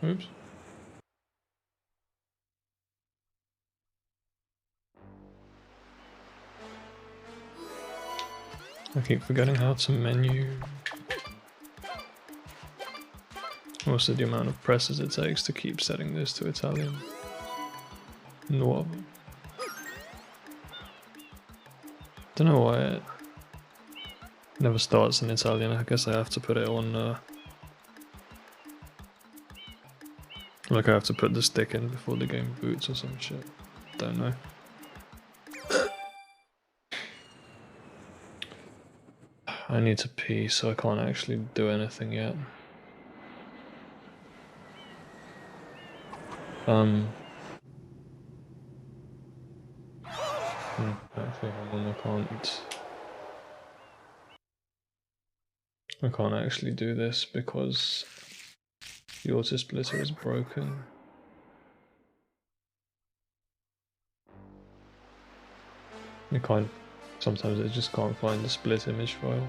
Oops. I keep forgetting how to menu. Also the amount of presses it takes to keep setting this to Italian. No. Don't know why it never starts in Italian. I guess I have to put it on like I have to put the stick in before the game boots or some shit. Don't know. I need to pee, so I can't actually do anything yet. Actually, hold on, I can't actually do this because the auto splitter is broken. Sometimes it just can't find the split image file.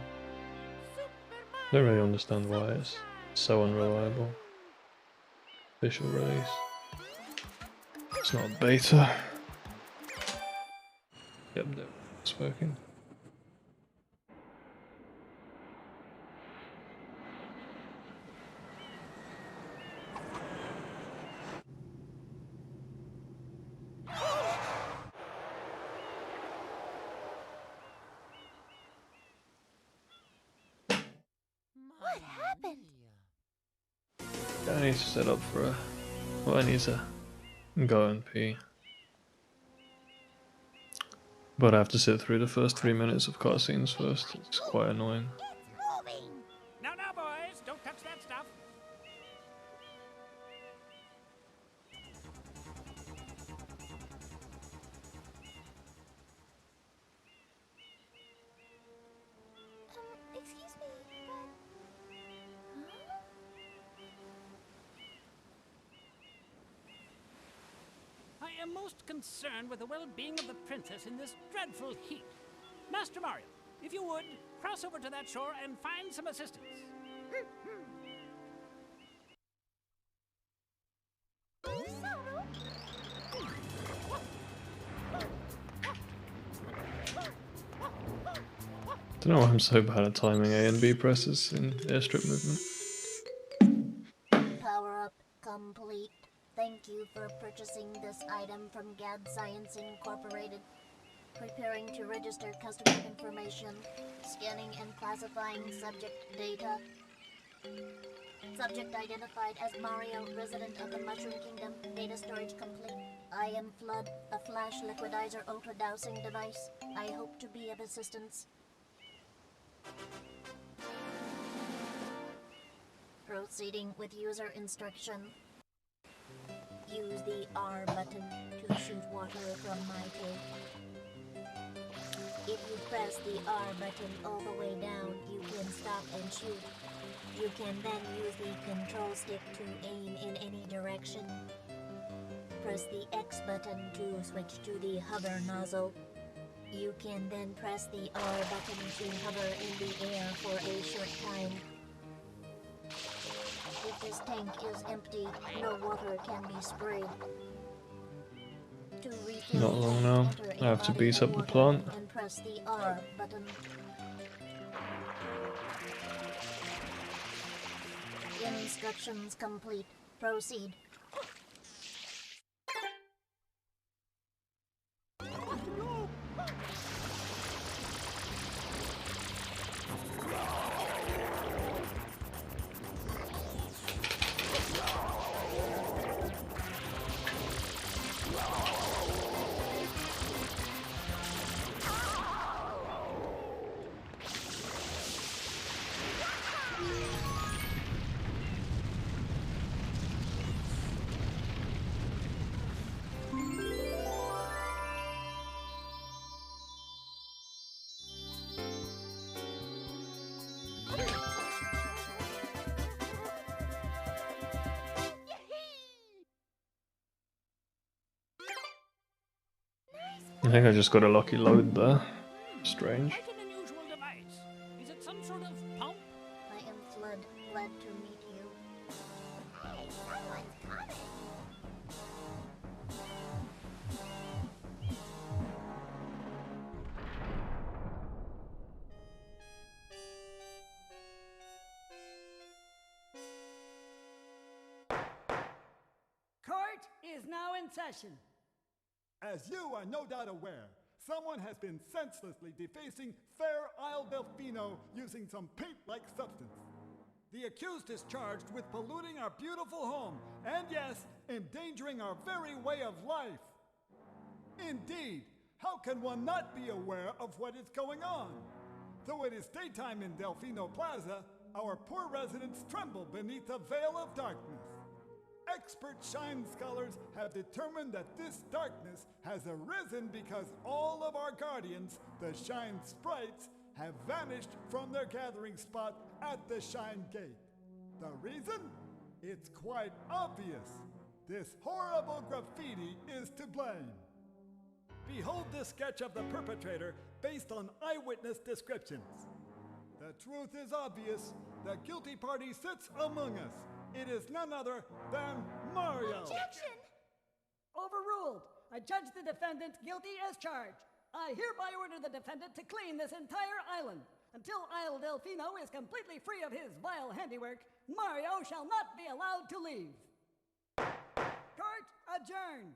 I don't really understand why it's so unreliable. Official release. It's not a beta. Yep, no, it's working. What happened? I need to set up for a... Well, I need to go and pee. But I have to sit through the first 3 minutes of cutscenes first. It's quite annoying. It's moving! Now, boys, don't touch that stuff. Excuse me, but... Huh? I am most concerned with the well-being of the princess in this dreadful heat. Master Mario, if you would, cross over to that shore and find some assistance. Don't know why I'm so bad at timing A and B presses in airstrip movement. Power up complete. Thank you for purchasing this item from GAD Science Incorporated. Preparing to register customer information. Scanning and classifying subject data. Subject identified as Mario, resident of the Mushroom Kingdom. Data storage complete. I am Flood, a flash liquidizer ultra dowsing device. I hope to be of assistance. Proceeding with user instruction. Use the R button to shoot water from my tank. If you press the R button all the way down, you can stop and shoot. You can then use the control stick to aim in any direction. Press the X button to switch to the hover nozzle. You can then press the R button to hover in the air for a short time. If this tank is empty, no water can be sprayed. To refill Not long now. I have to beat up the plant. And press the R button. Instructions complete. Proceed. I think I just got a lucky load there. Strange. Quite an unusual device. Is it some sort of pump? I am Flood. Glad to meet you. Someone's coming. Court is now in session. As you are no doubt aware, someone has been senselessly defacing Fair Isle Delfino using some paint-like substance. The accused is charged with polluting our beautiful home and, yes, endangering our very way of life. Indeed, how can one not be aware of what is going on? Though it is daytime in Delfino Plaza, our poor residents tremble beneath a veil of darkness. Expert Shine scholars have determined that this darkness has arisen because all of our guardians, the Shine Sprites, have vanished from their gathering spot at the Shine Gate. The reason? It's quite obvious. This horrible graffiti is to blame. Behold this sketch of the perpetrator based on eyewitness descriptions. The truth is obvious. The guilty party sits among us. It is none other than Mario. Objection! Overruled. I judge the defendant guilty as charged. I hereby order the defendant to clean this entire island. Until Isle Delfino is completely free of his vile handiwork, Mario shall not be allowed to leave. Court adjourned.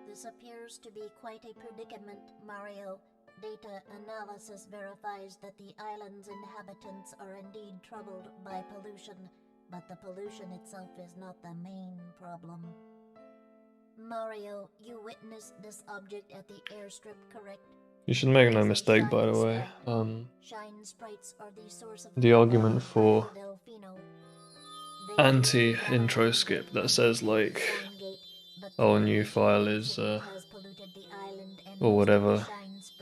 This appears to be quite a predicament, Mario. Data analysis verifies that the island's inhabitants are indeed troubled by pollution, but the pollution itself is not the main problem. Mario, you witnessed this object at the airstrip, correct? You should make no mistake, by the way. Shine Sprites are the source of The argument for Delfino. They anti-intro skip that says like, oh, a new file is or whatever,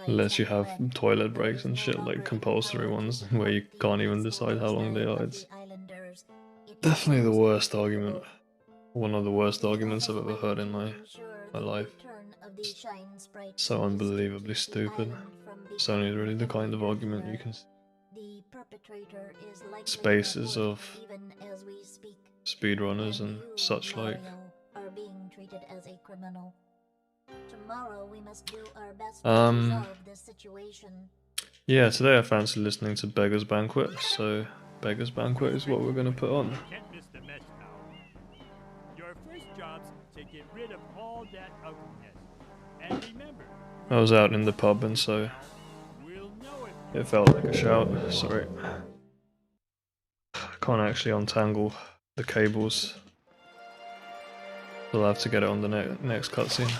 unless you have toilet breaks and shit, like compulsory ones where you can't even decide how long they are. It's definitely the worst argument. One of the worst arguments I've ever heard in my life. So unbelievably stupid. It's only really the kind of argument you can. Spaces of speedrunners and such like. Are being treated as a criminal. Tomorrow we must do our best to resolve this situation. Yeah, today I fancy listening to Beggar's Banquet, so Beggar's Banquet is what we're gonna put on. Can't miss the mess, pal. Your first job's to get rid of all that ugliness. And remember, I was out in the pub and so we'll know it felt like a shout. Sorry. I can't actually untangle the cables. We'll have to get it on the next cutscene.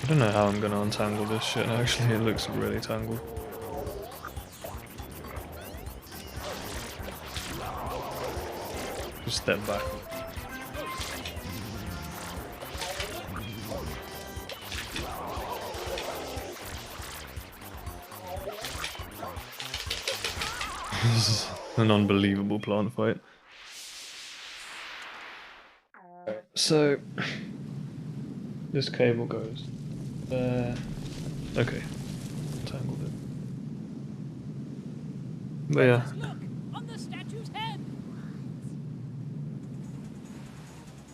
I don't know how I'm gonna untangle this shit, actually. It looks really tangled. Just step back. This is an unbelievable plant fight. So, this cable goes there. Okay, tangled it. But yeah. Look, on the statue's head.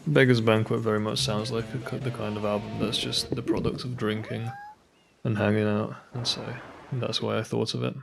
Beggar's Banquet very much sounds like the kind of album that's just the product of drinking and hanging out, and so that's why I thought of it.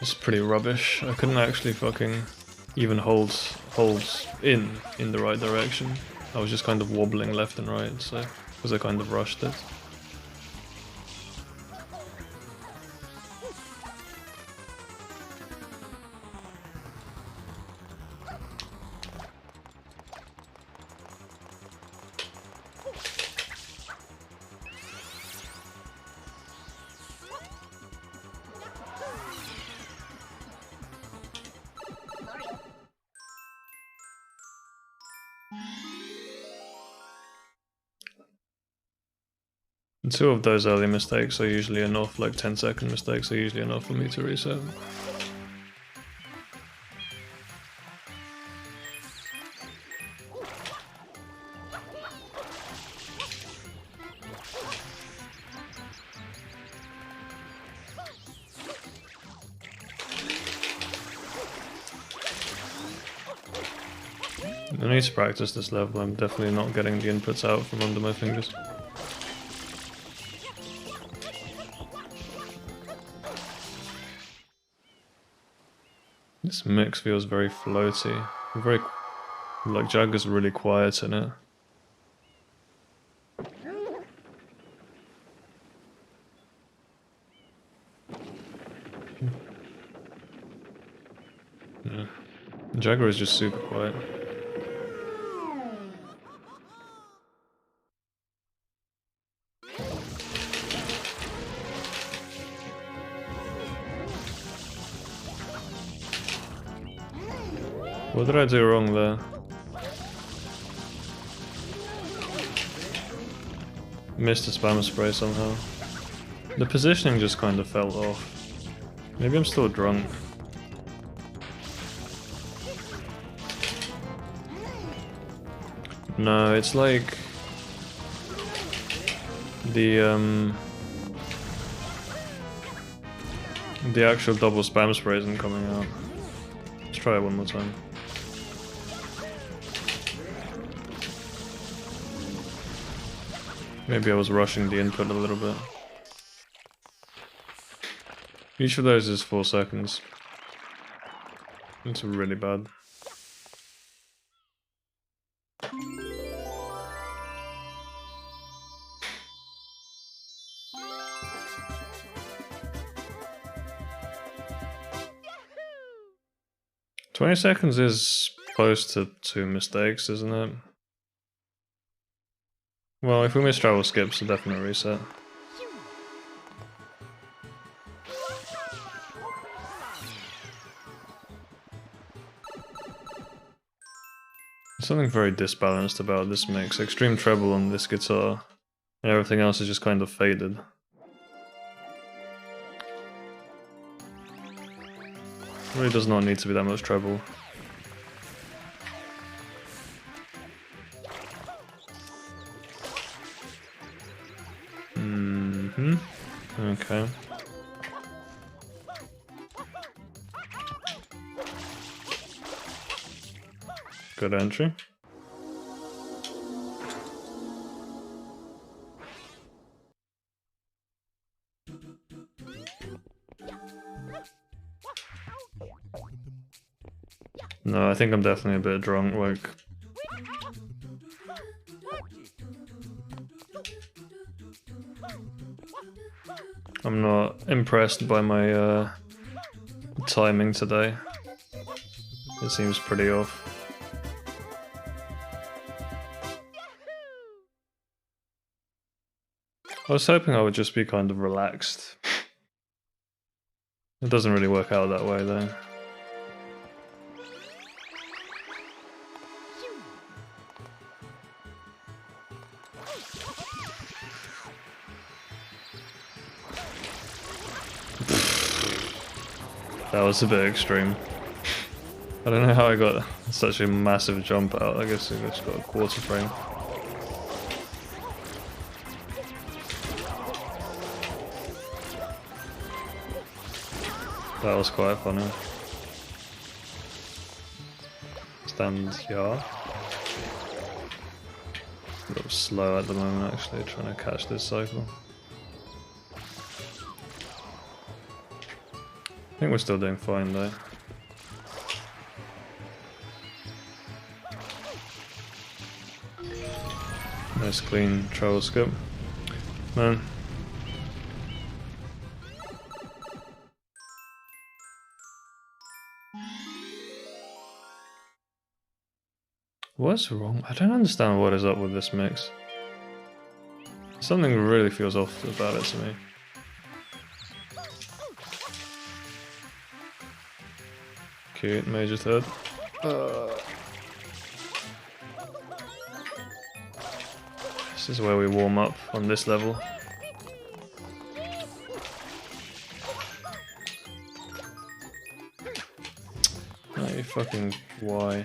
It's pretty rubbish. I couldn't actually fucking even hold in the right direction. I was just kind of wobbling left and right, so because I kind of rushed it. 2 of those early mistakes are usually enough, like 10-second mistakes are usually enough for me to reset. I need to practice this level. I'm definitely not getting the inputs out from under my fingers. This mix feels very floaty. Very, like Jagger's really quiet in it. Yeah. Jagger is just super quiet. What did I do wrong there? Missed a spam spray somehow. The positioning just kind of fell off. Maybe I'm still drunk. No, it's like the actual double spam spray isn't coming out. Let's try it one more time. Maybe I was rushing the input a little bit. Each of those is 4 seconds. It's really bad. Yahoo! 20 seconds is close to 2 mistakes, isn't it? Well, if we miss travel skips, a definite reset. There's something very disbalanced about this mix. Extreme treble on this guitar, and everything else is just kind of faded. Really does not need to be that much treble. Okay. Good entry. No, I think I'm definitely a bit drunk, like... I'm not impressed by my timing today. It seems pretty off. I was hoping I would just be kind of relaxed. It doesn't really work out that way though. That was a bit extreme. I don't know how I got such a massive jump out. I guess I just got a quarter frame. That was quite funny. Stand here. A little slow at the moment actually, trying to catch this cycle. I think we're still doing fine though. Nice clean travel skip. Man. What's wrong? I don't understand what is up with this mix. Something really feels off about it to me. Cute, major third. This is where we warm up on this level. Fucking why?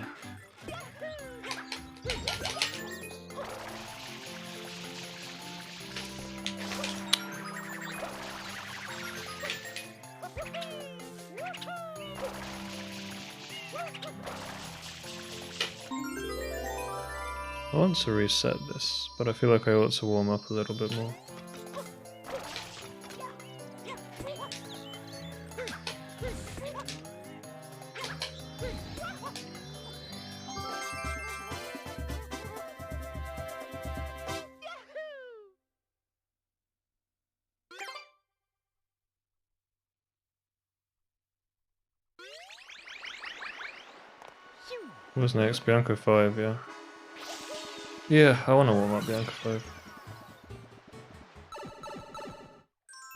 I want to reset this, but I feel like I ought to warm up a little bit more. What's next? Bianca 5, yeah. Yeah, I want to warm up Bianca 5.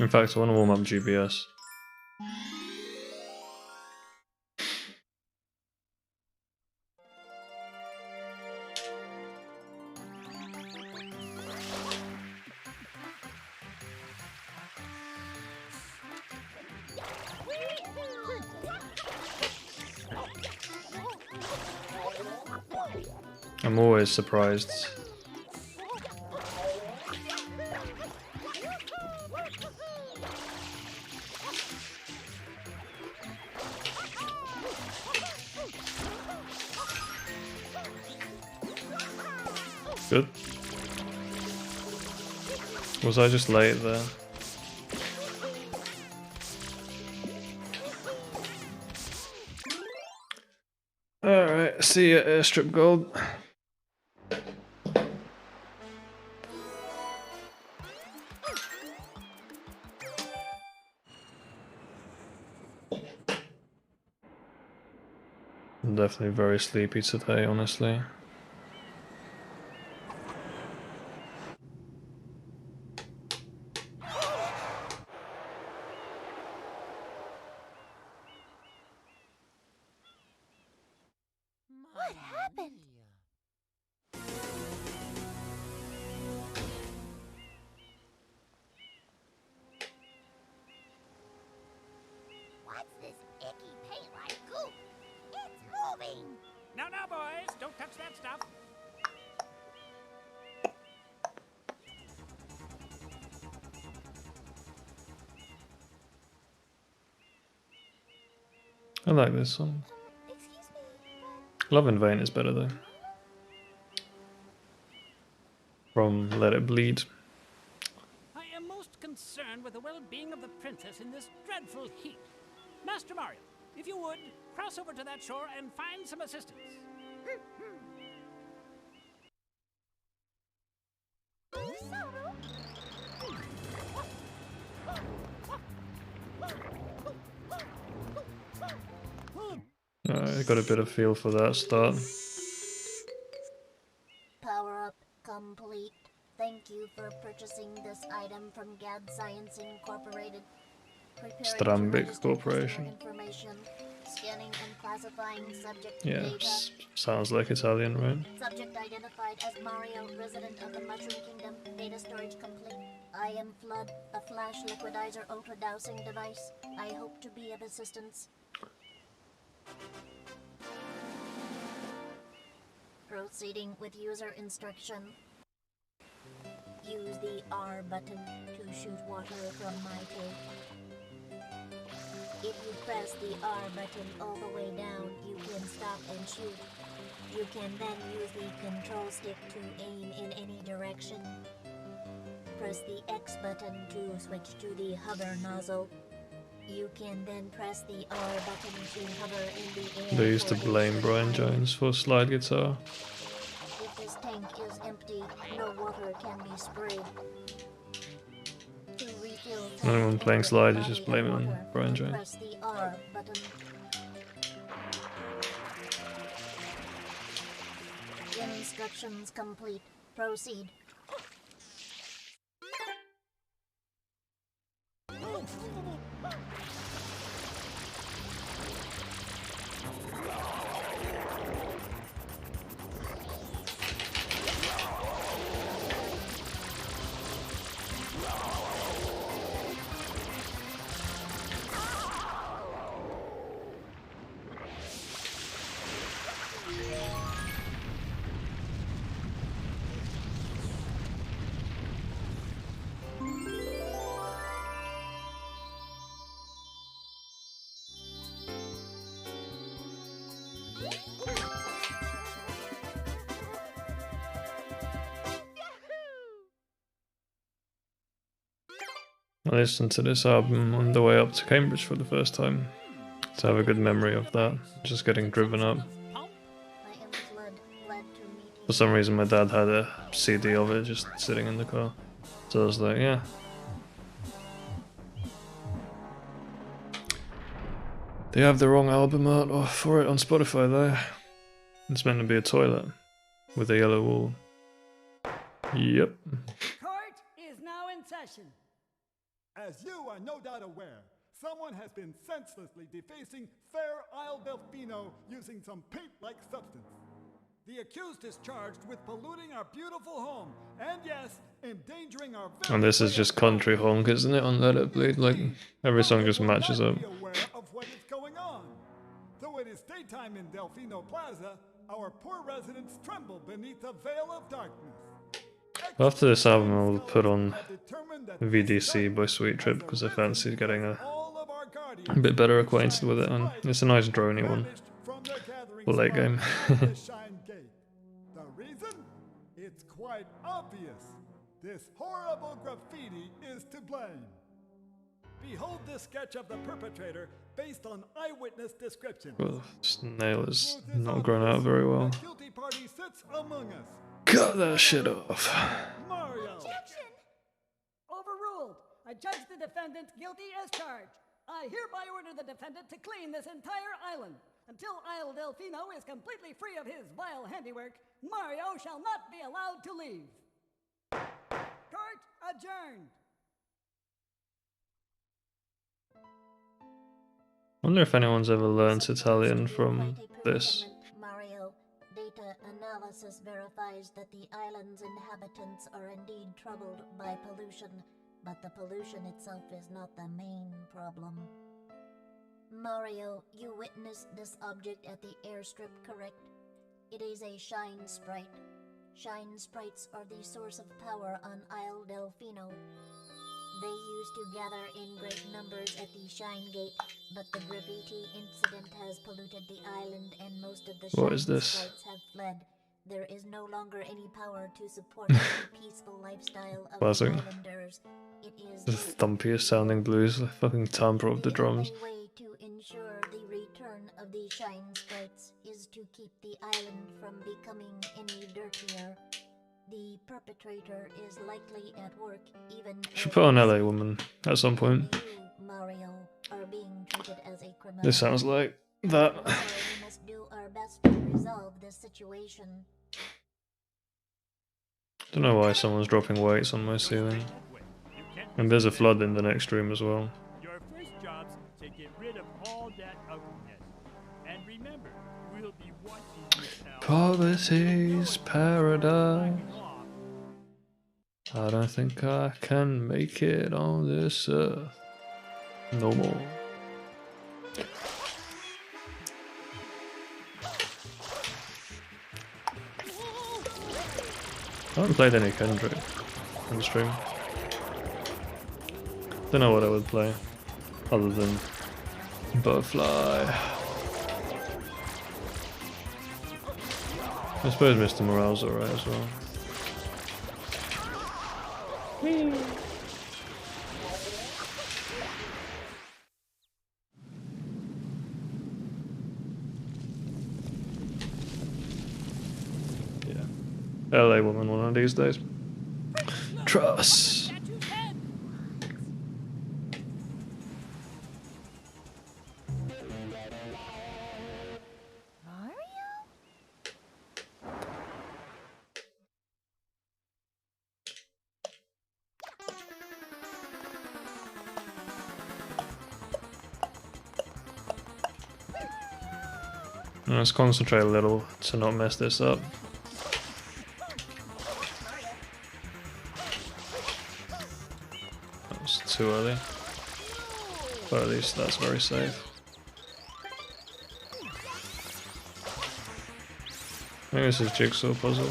In fact, I want to warm up GBS. I'm always surprised. Good. Was I just late there? Alright, see ya, Airstrip Gold. I'm definitely very sleepy today, honestly. What happened? What's this icky paint like goop? It's moving! Now, now, boys, don't touch that stuff. I like this song. Excuse me. Love in Vain is better though. From Let It Bleed. I am most concerned with the well-being of the princess in this dreadful heat. Master Mario, if you would, cross over to that shore and find some assistance. I got a bit of feel for that start. Power up complete. Thank you for purchasing this item from GAD Science Incorporated. Preparing to Strambic register Corporation. personal information. Scanning and classifying subject Yeah, data. sounds like Italian, right? Subject identified as Mario, resident of the Mushroom Kingdom. Data storage complete. I am Flood, a flash liquidizer ultra dowsing device. I hope to be of assistance. Proceeding with user instruction. Use the R button to shoot water from my tank. If you press the R button all the way down, you can stop and shoot. You can then use the control stick to aim in any direction. Press the X button to switch to the hover nozzle. You can then press the R button to hover in the air. They used to for a blame short Brian time. Jones for slide guitar. If this tank is empty, no water can be sprayed. To refill tank Anyone playing and slide, you body just of blame it on water, Brian Jones. press the R button. Instructions complete. Proceed. I listened to this album on the way up to Cambridge for the first time, to have a good memory of that, just getting driven up. I am glad to meet you. For some reason my dad had a CD of it just sitting in the car, so I was like, yeah. They have the wrong album art for it on Spotify though. It's meant to be a toilet with a yellow wall. Yep. Court is now in session. As you are no doubt aware, someone has been senselessly defacing fair Isle Delfino using some paint-like substance. The accused is charged with polluting our beautiful home, and yes, endangering our very And this is just country honk, isn't it, on Let It Bleed? Like, every song just matches up. Be aware of what is going on. Though it is daytime in Delfino Plaza, our poor residents tremble beneath a veil of darkness. After this album I will put on VDC by Sweet Trip because I fancied getting a bit better acquainted with it, and it's a nice drony one. Late game. The reason? It's quite obvious. This horrible graffiti is to blame. Behold this sketch of the perpetrator based on eyewitness descriptions. Well, this nail is not grown out very well. The guilty party sits among us. Cut that shit off. Mario. Overruled. I judge the defendant guilty as charged. I hereby order the defendant to clean this entire island. Until Isle Delfino is completely free of his vile handiwork, Mario shall not be allowed to leave. Court adjourned. I wonder if anyone's ever learnt Italian from this. Mario, data analysis verifies that the island's inhabitants are indeed troubled by pollution, but the pollution itself is not the main problem. Mario, you witnessed this object at the airstrip, correct? It is a shine sprite. Shine sprites are the source of power on Isle Delfino. They used to gather in great numbers at the Shine Gate, but the graffiti incident has polluted the island and most of the What Shine is this? sprites have fled. There is no longer any power to support the peaceful lifestyle of Classic. the islanders. It is The thumpiest sounding blues, the fucking timbre of the drums. only way to ensure the return of the Shine sprites is to keep the island from becoming any dirtier. The perpetrator is likely at work even Should as put on LA Woman at some point. you, Mario, are being treated as a criminal. This sounds like that. So we must do our best to resolve this situation. Don't know why someone's dropping weights on my ceiling. And there's a flood in the next room as well. Your first job's to get rid of all that ugliness. And remember, we'll be watching you now. Poverty's paradise. Off. I don't think I can make it on this earth no more. I haven't played any Kendrick on the stream. Don't know what I would play other than Butterfly. I suppose Mr. Morale's alright as well. Yeah. LA Woman one of these days. Truss. Statue's head. Let's concentrate a little to not mess this up. That was too early. But at least that's very safe. I think this is Jigsaw Puzzle.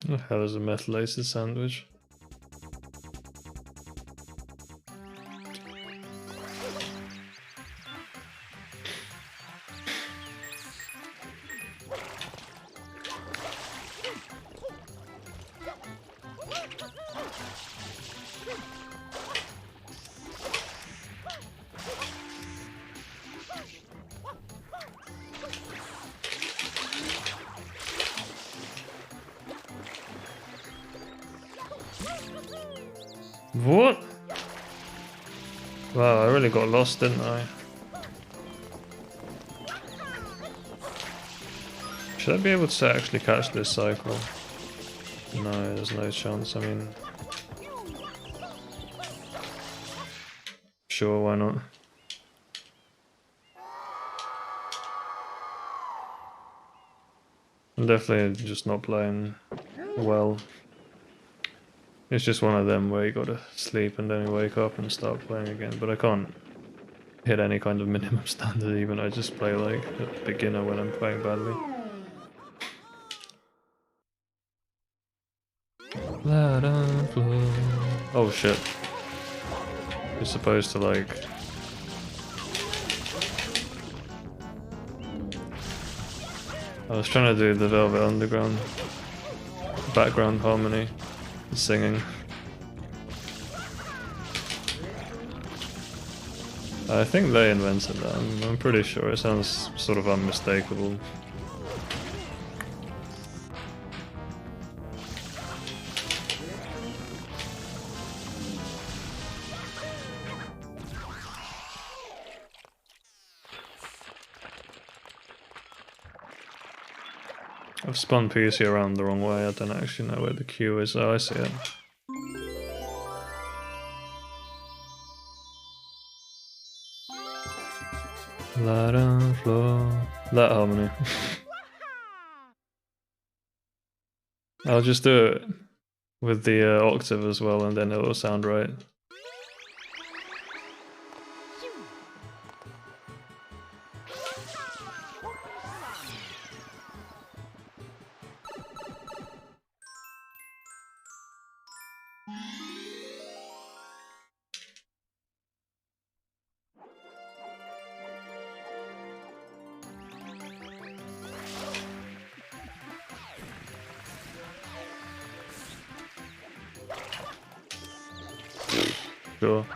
The hell is a methylated sandwich? What? Wow, I really got lost, didn't I? Should I be able to actually catch this cycle? No, there's no chance. I mean, sure, why not? I'm definitely just not playing well. It's just one of them where you gotta sleep and then you wake up and start playing again. But I can't hit any kind of minimum standard even. I just play like a beginner when I'm playing badly. Oh shit. You're supposed to like... I was trying to do the Velvet Underground background harmony, singing. I think they invented that, I'm pretty sure. It sounds sort of unmistakable. I've spun PC around the wrong way, I don't actually know where the queue is. Oh, I see it. La da flo. That harmony. I'll just do it with the octave as well and then it will sound right. Sure.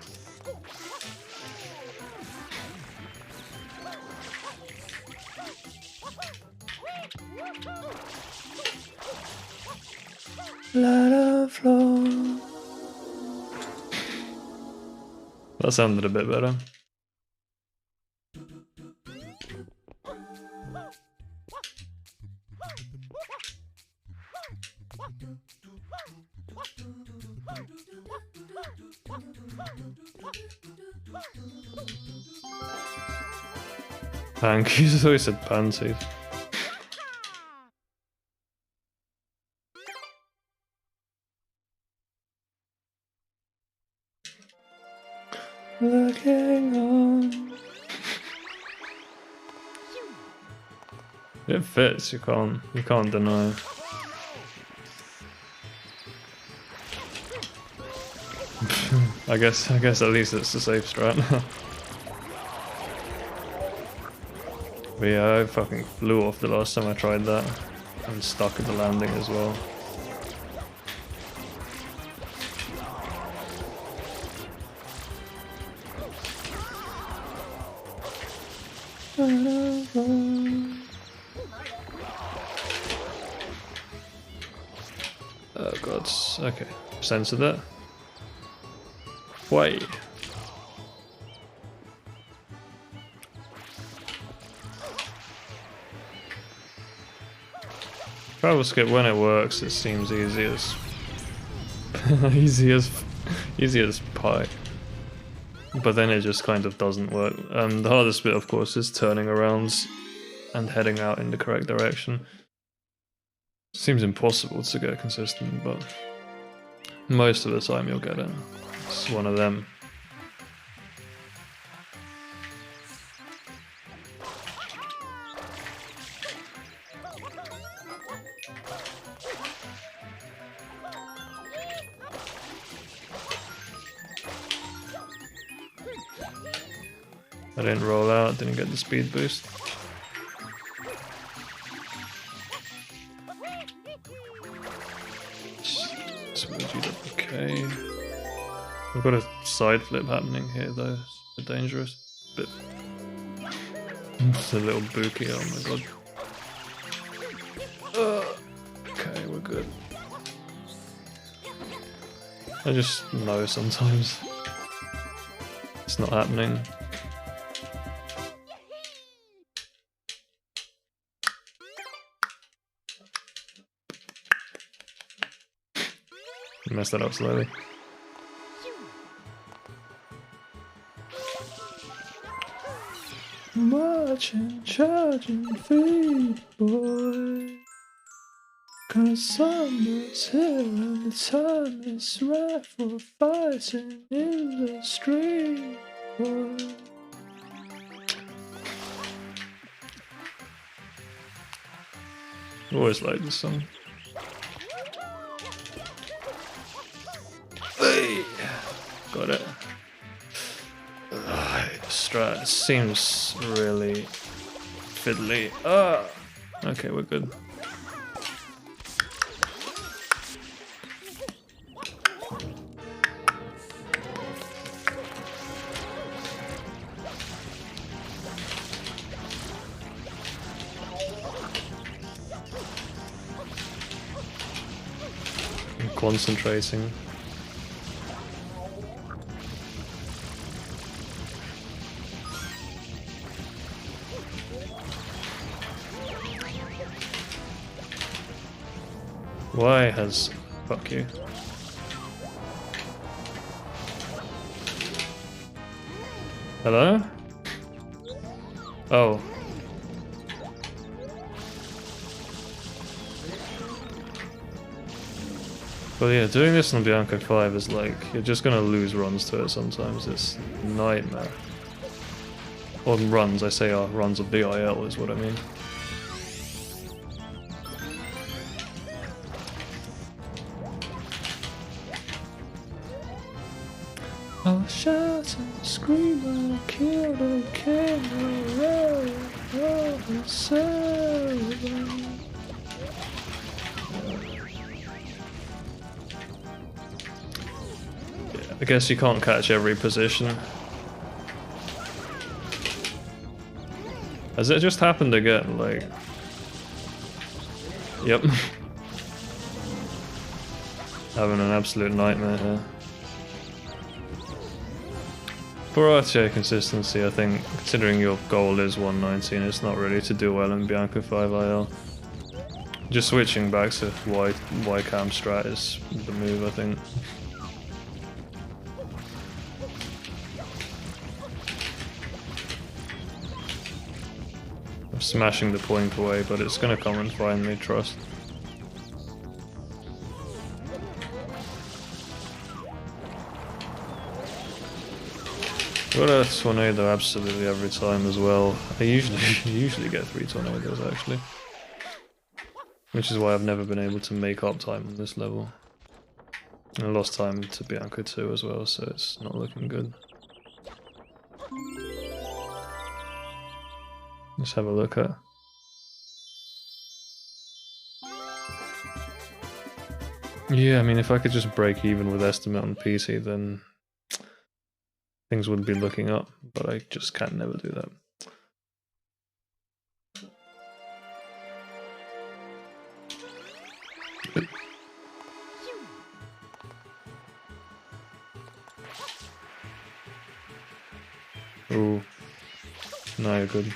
That sounded a bit better. Panties, I always said panties. Looking on. It fits, you can't deny. I guess at least it's a safe strat. But yeah, I fucking flew off the last time I tried that. And stuck at the landing as well. Oh god, okay. Censor that. Why? Travel skip when it works, it seems easy as easy as pie. But then it just kind of doesn't work. The hardest bit, of course, is turning around and heading out in the correct direction. Seems impossible to get consistent, but most of the time you'll get it. It's one of them. I didn't roll out, didn't get the speed boost. Okay. We've got a side flip happening here though, it's a bit dangerous. Bit. It's a little bookie, oh my god. Okay, we're good. I just know sometimes it's not happening. Messed that up slowly. Marching, charging feet, boy. 'Cause summer's here and the time is right for fighting in the street, boy. Always like this song. Hey, got it. Strat seems really fiddly. Okay, we're good. I'm concentrating. Why has... fuck you. Hello? Oh. Well yeah, doing this on Bianca 5 is like, you're just gonna lose runs to it sometimes, it's a nightmare. Or runs, I say runs of VIL is what I mean. I'll shout and scream, I'll kill the camera, the server. I guess you can't catch every position. Has it just happened again? Like... Yep. Having an absolute nightmare here. For RTA consistency, I think, considering your goal is 119, it's not really to do well in Bianca 5 IL. Just switching back to Y cam strat is the move, I think. I'm smashing the point away, but it's gonna come and find me, trust. Got a tornado absolutely every time as well. I usually get 3 tornadoes actually. Which is why I've never been able to make up time on this level. And I lost time to Bianca 2 as well, so it's not looking good. Let's have a look at... Yeah, I mean if I could just break even with estimate on PC then things would be looking up, but I just can never do that. Ooh. No, you're good.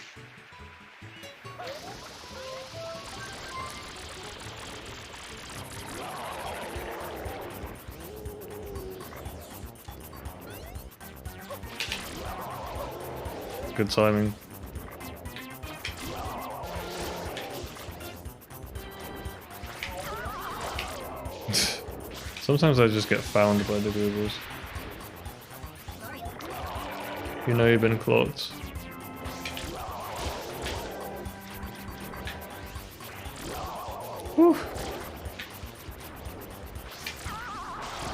Good timing. Sometimes I just get found by the Googles. You know you've been clocked. Whew.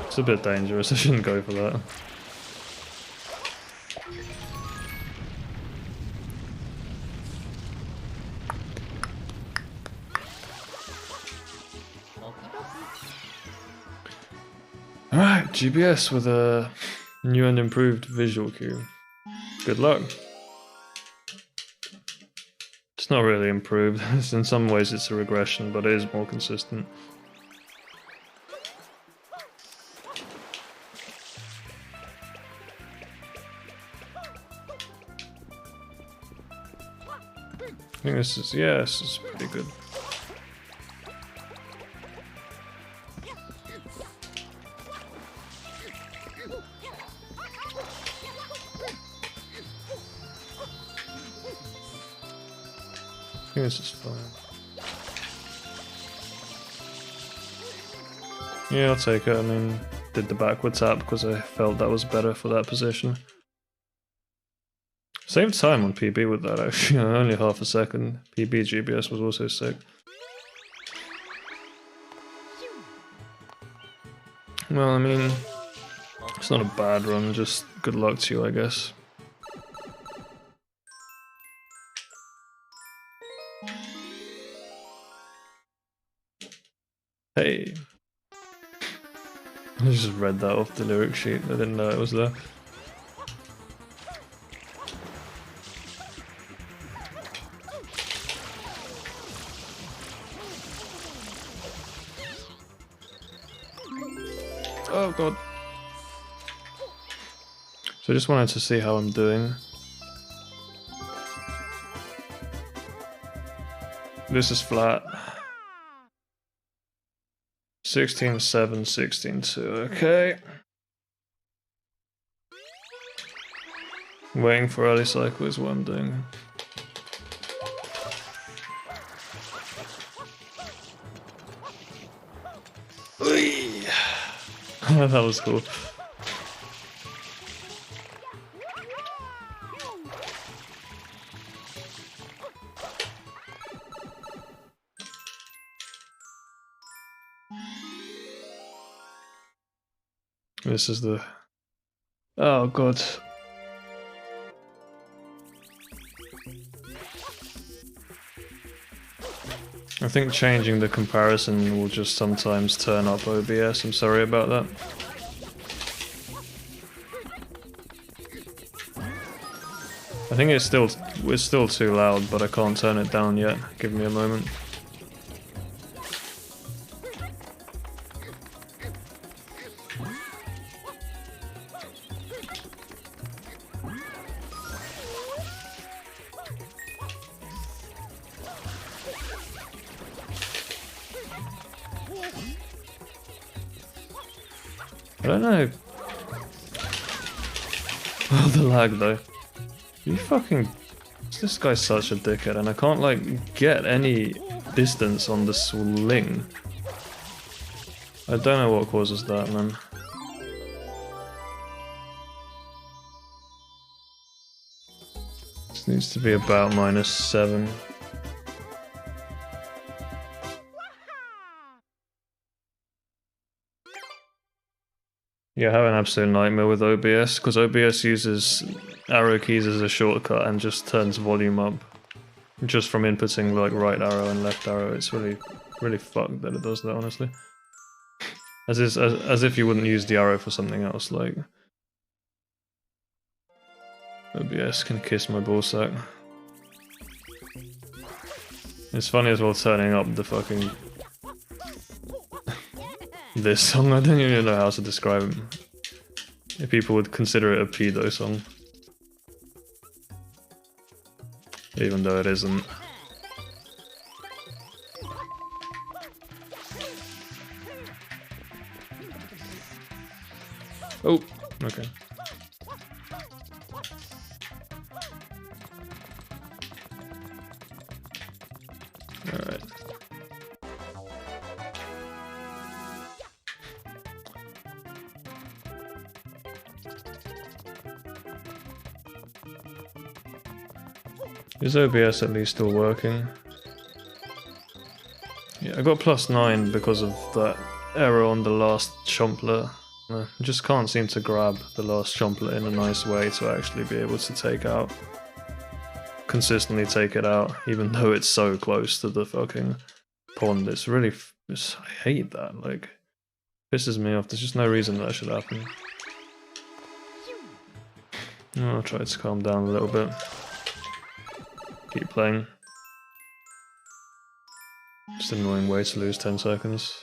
It's a bit dangerous, I shouldn't go for that. Alright, GBS with a new and improved visual cue. Good luck. It's not really improved. In some ways it's a regression, but it is more consistent. I think this is, yeah, this is pretty good. I think this is fine. Yeah, I'll take it. I mean, did the backward tap because I felt that was better for that position. Saved time on PB with that actually, only half a second. PB GBS was also sick. Well, I mean, it's not a bad run, just good luck to you, I guess. Hey. I just read that off the lyric sheet, I didn't know it was there. Oh god. So I just wanted to see how I'm doing. This is flat. 16-7, 16-2, okay. Waiting for early cycle is what I'm doing. That was cool. This is the... Oh god. I think changing the comparison will just sometimes turn up OBS, I'm sorry about that. I think it's still too loud, but I can't turn it down yet. Give me a moment. I don't know. Oh, the lag though. You fucking... This guy's such a dickhead and I can't like get any distance on the swing. I don't know what causes that, man. This needs to be about -7. Yeah, I have an absolute nightmare with OBS, because OBS uses arrow keys as a shortcut and just turns volume up. Just from inputting like right arrow and left arrow, it's really fucked that it does that, honestly. As if you wouldn't use the arrow for something else, like... OBS can kiss my ballsack. It's funny as well turning up the fucking... this song, I don't even know how to describe it. If people would consider it a pedo song. Even though it isn't. Oh, okay. Alright. Is OBS at least still working? Yeah, I got +9 because of that error on the last chomplet. I just can't seem to grab the last chomplet in a nice way to actually be able to consistently take it out, even though it's so close to the fucking pond. It's really, I hate that, like... Pisses me off. There's just no reason that should happen. I'll try to calm down a little bit. Keep playing. Just an annoying way to lose 10 seconds.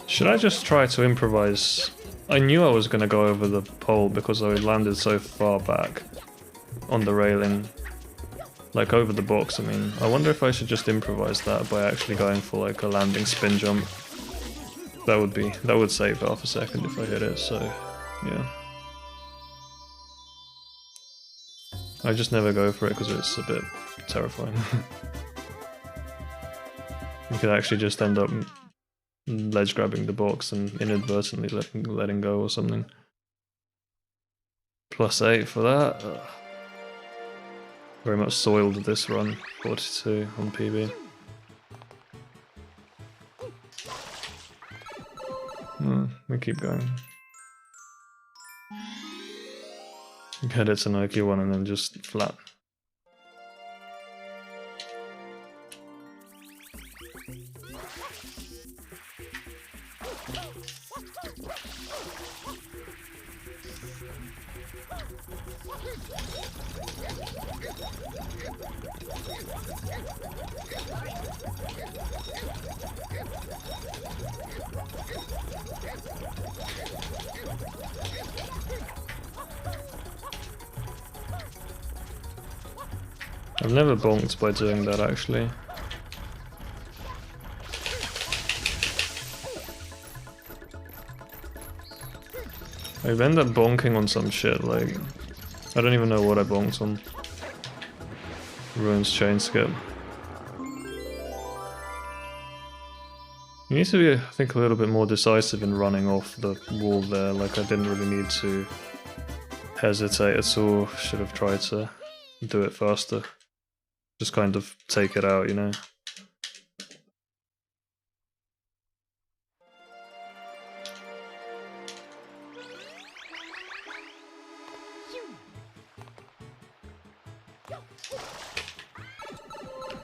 Should I just try to improvise? I knew I was going to go over the pole because I landed so far back on the railing. Like over the box, I mean. I wonder if I should just improvise that by actually going for like a landing spin jump. That would save half a second if I hit it, so yeah. I just never go for it because it's a bit terrifying. You could actually just end up ledge grabbing the box and inadvertently letting go or something. +8 for that. Very much soiled this run. 42 on PB. We keep going. Get it to Nike 1 and then just flat. I've never bonked by doing that actually. I've ended up bonking on some shit, like, I don't even know what I bonked on. Ruins chain skip. You need to be, I think, a little bit more decisive in running off the wall there, like I didn't really need to hesitate at all, should have tried to do it faster. Just kind of take it out, you know?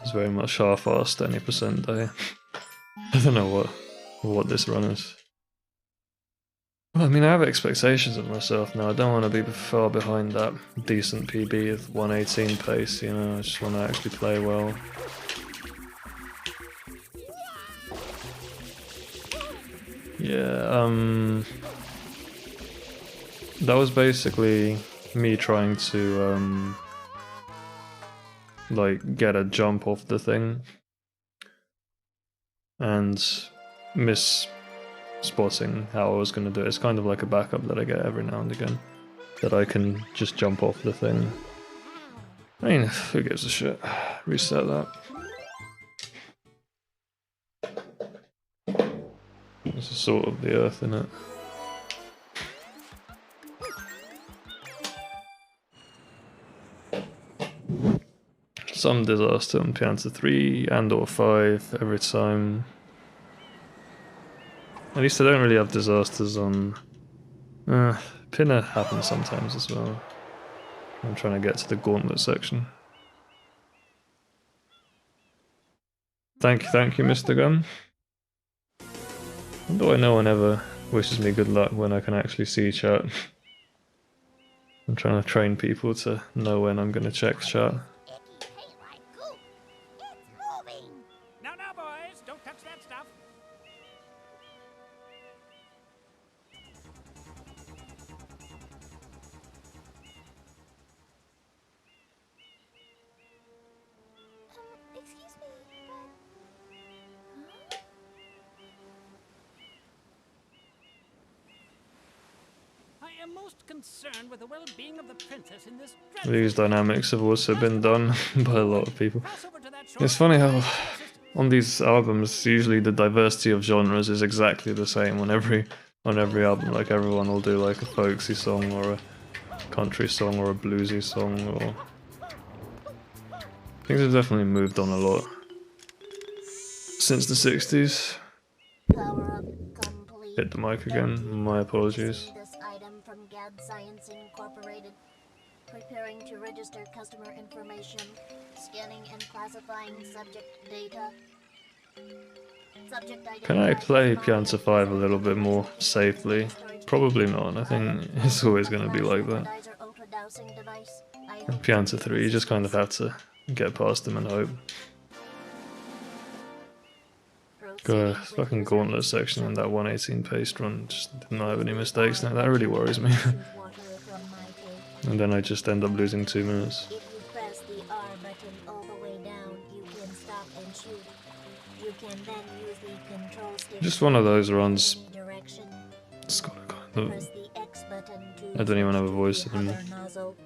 It's very much half-assed any percent day. I don't know what this run is. Well, I mean, I have expectations of myself now. I don't want to be far behind that decent PB of 118 pace, you know, I just want to actually play well. Yeah, that was basically me trying to, like, get a jump off the thing. And spotting how I was going to do it. It's kind of like a backup that I get every now and again, that I can just jump off the thing. I mean, who gives a shit? Reset that. This is sort of the earth, innit? Some disaster on Pianta 3 and or 5 every time. At least I don't really have disasters on... Pinner happens sometimes as well. I'm trying to get to the gauntlet section. Thank you, Mr. Gunn. Although no one ever wishes me good luck when I can actually see chat. I'm trying to train people to know when I'm going to check chat. Now, boys, don't touch that stuff. Excuse me, I am most concerned with the well-being of the princess in this These dynamics have also been done by a lot of people. Cross over to that shore. It's funny how on these albums usually the diversity of genres is exactly the same on every album. Like everyone will do like a folksy song or a country song or a bluesy song or Things have definitely moved on a lot since the 60s. Power up complete. Hit the mic again. My apologies. This item from Gad Science Incorporated. Preparing to register customer information. Scanning and classifying subject data. Subject Can I play Pianta 5 a little bit more safely? Probably not. I think it's always going to be like that. And Pianta 3, you just kind of have to get past them and hope. Got a fucking gauntlet section in that 118 pace run, just did not have any mistakes now, that really worries me. And then I just end up losing 2 minutes. If you press the R button all the way down, you can stop and shoot. You can then use the control stick Just one of those runs. direction. It's got a kind Press of... the X button to I don't even have a voice anymore. hover nozzle.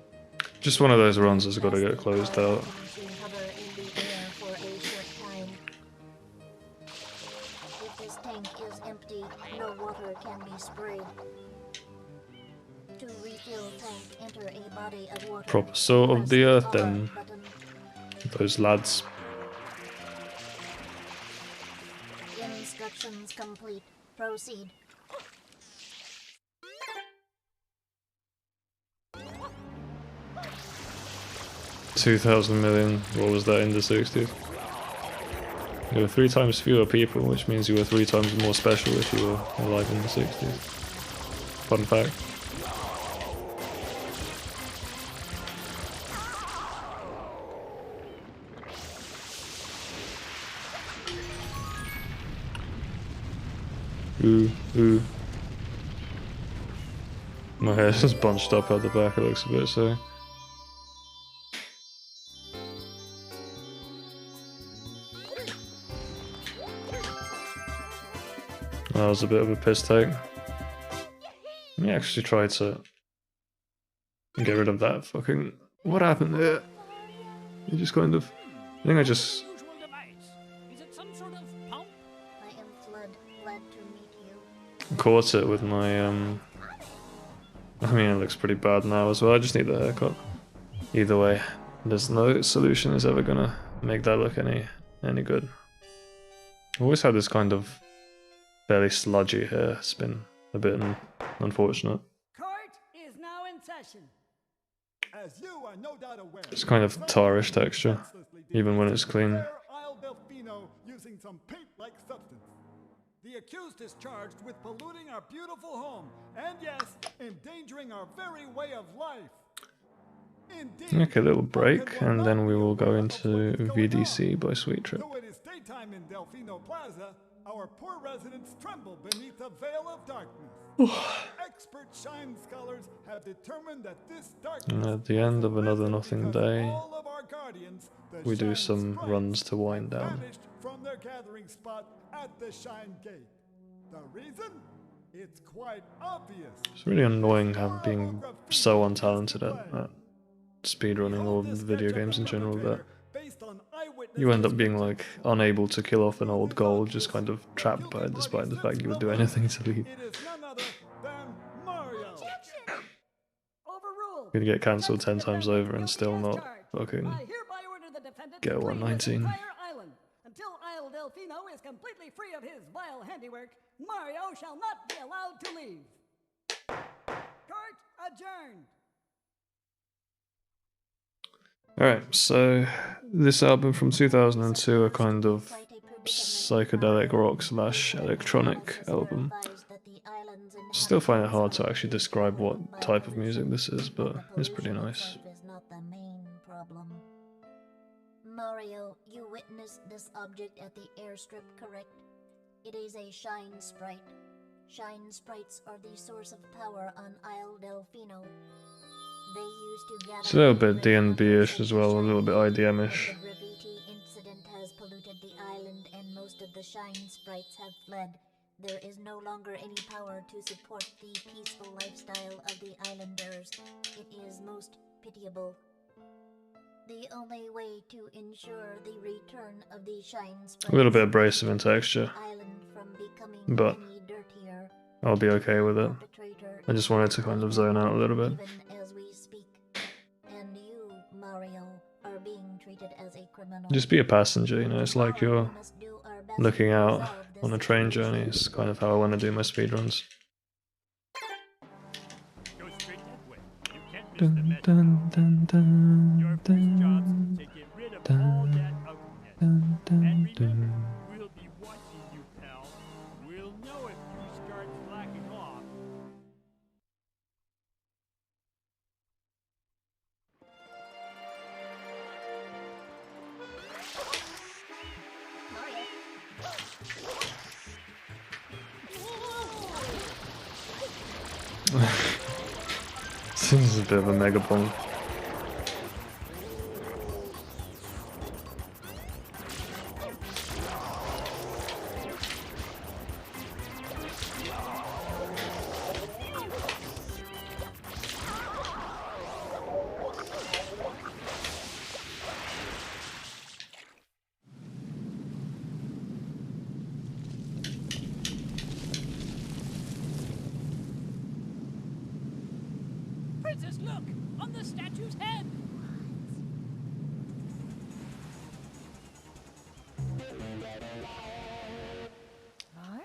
Just one of those runs that's got to get closed out. To hover in the air for a short time. If this tank is empty, no water can be sprayed. To refill tank, enter a body of water. Proper salt of Press the earth R then, button. those lads. Instructions complete. Proceed. $2,000 million, what was that in the 60s? There were 3 times fewer people, which means you were 3 times more special if you were alive in the 60s. Fun fact. Ooh. My hair's just bunched up at the back, it looks a bit so. That was a bit of a piss take. Let me actually try to get rid of that fucking... What happened there? You just kind of... I think I just... Usual device. Is it some sort of pump? I am Flood. Glad to meet you. caught it with my... I mean, it looks pretty bad now as well. I just need the haircut. Either way, there's no solution is ever gonna make that look any good. I've always had this kind of fairly sludgy hair. It's been a bit unfortunate. Court is now in session. As you are no doubt aware, It's kind of tarish texture, even when it's clean. Fair Isle Delfino using some paint-like substance. The accused is charged with polluting our beautiful home, and yes, endangering our very way of life. Indeed, Okay, little what break, can one and then not we be will go aware of into what is going VDC on? by Sweet Trip. Though it is daytime in Delfino Plaza, our poor residents tremble beneath a veil of darkness. Expert shine scholars have determined that this darkness And at the end of another nothing because day, all of our guardians, the we do Shine some Sprites, runs to wind have down. vanished from their gathering spot at the Shine Gate. The reason? It's quite obvious. It's really annoying being so untalented at speedrunning or video games in general that you end up being like unable to kill off an old goal, just kind of trapped by it despite the fact you would do anything to leave. It is none other than Mario. Overruled. You'd get cancelled 10 times over and still not fucking I hereby order the defendant get to clean this 119. entire island. Until Isle Delfino is completely free of his vile handiwork, Mario shall not be allowed to leave. Court adjourned. Alright, so this album from 2002, a kind of psychedelic rock / electronic album. Still find it hard to actually describe what type of music this is, but it's pretty nice. Is not the main problem. Mario, you witnessed this object at the airstrip, correct? It is a Shine Sprite. Shine Sprites are the source of power on Isle Delfino. They used to gather... It's a little bit DNB-ish as well, a little bit IDM-ish. The graffiti incident has polluted the island and most of the Shine Sprites have fled. There is no longer any power to support the peaceful lifestyle of the islanders. It is most pitiable. The only way to ensure the return of the Shine Sprites... A little bit abrasive in texture, island from becoming but any dirtier. I'll be okay with it. Perpetrator I just wanted to kind of zone out a little bit. even as we speak. And you, Mario, are being treated treated as a criminal. Just be a passenger, you know, it's like you're We must do our best looking to out resolve this on a train situation. journey. It's kind of how I want to do my speedruns. Go straight that way. You can't miss the Dun, metro. dun, dun, dun, Your first job's dun, to get rid of all that ugliness. dun, dun, And dun. remember, we'll be watching you, pal. We'll know if you start slacking off. This is a bit of a mega bomb. Princess, look! On the statue's head! Mario?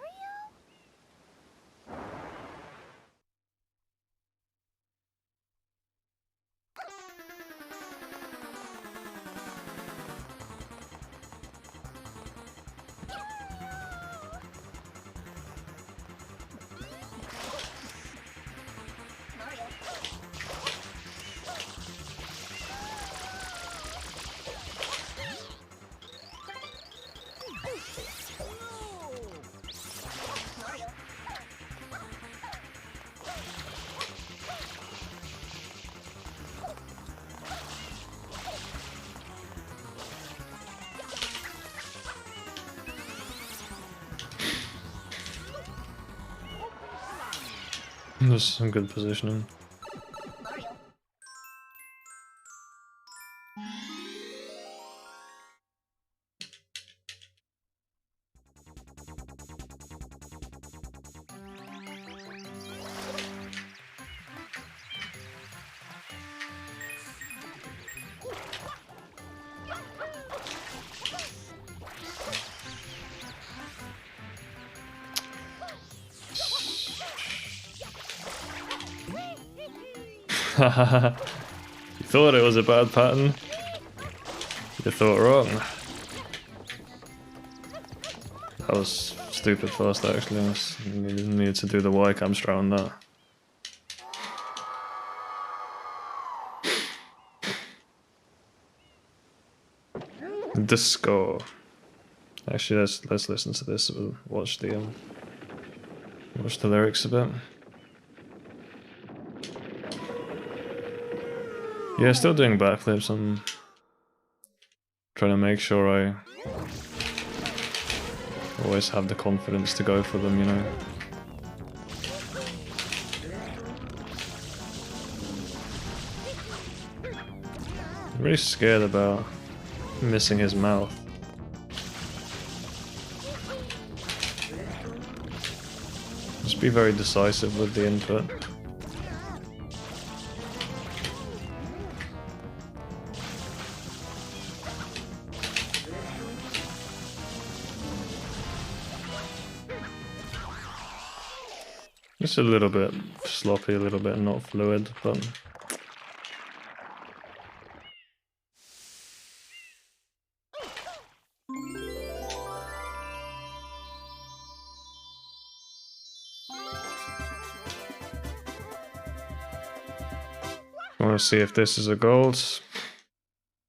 There's some good positioning. Mario. You thought it was a bad pattern? You thought wrong. That was stupid fast actually. I needed to do the Y cam strat on that. Disco. Actually, let's listen to this. We'll watch the lyrics a bit. Yeah, still doing backflips. I'm trying to make sure I always have the confidence to go for them, you know. I'm really scared about missing his mouth. Just be very decisive with the input. It's a little bit sloppy, a little bit not fluid, but I want to see if this is a gold.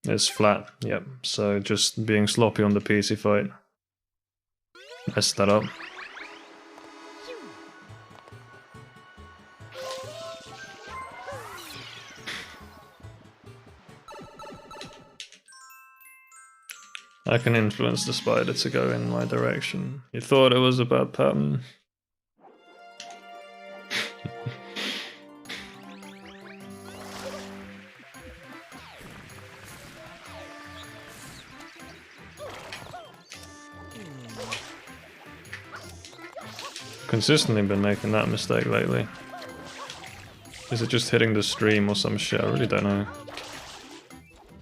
It's flat, yep. So just being sloppy on the PC fight messed that up. I can influence the spider to go in my direction. You thought it was a bad pattern? Consistently been making that mistake lately. Is it just hitting the stream or some shit? I really don't know.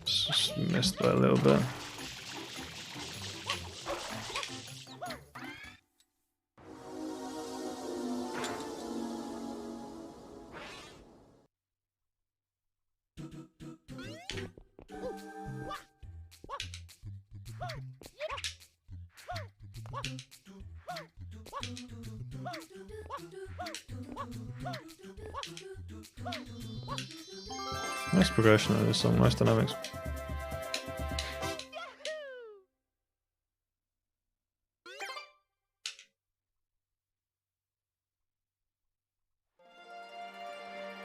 It's just missed by a little bit. Nice progression of this song, nice dynamics.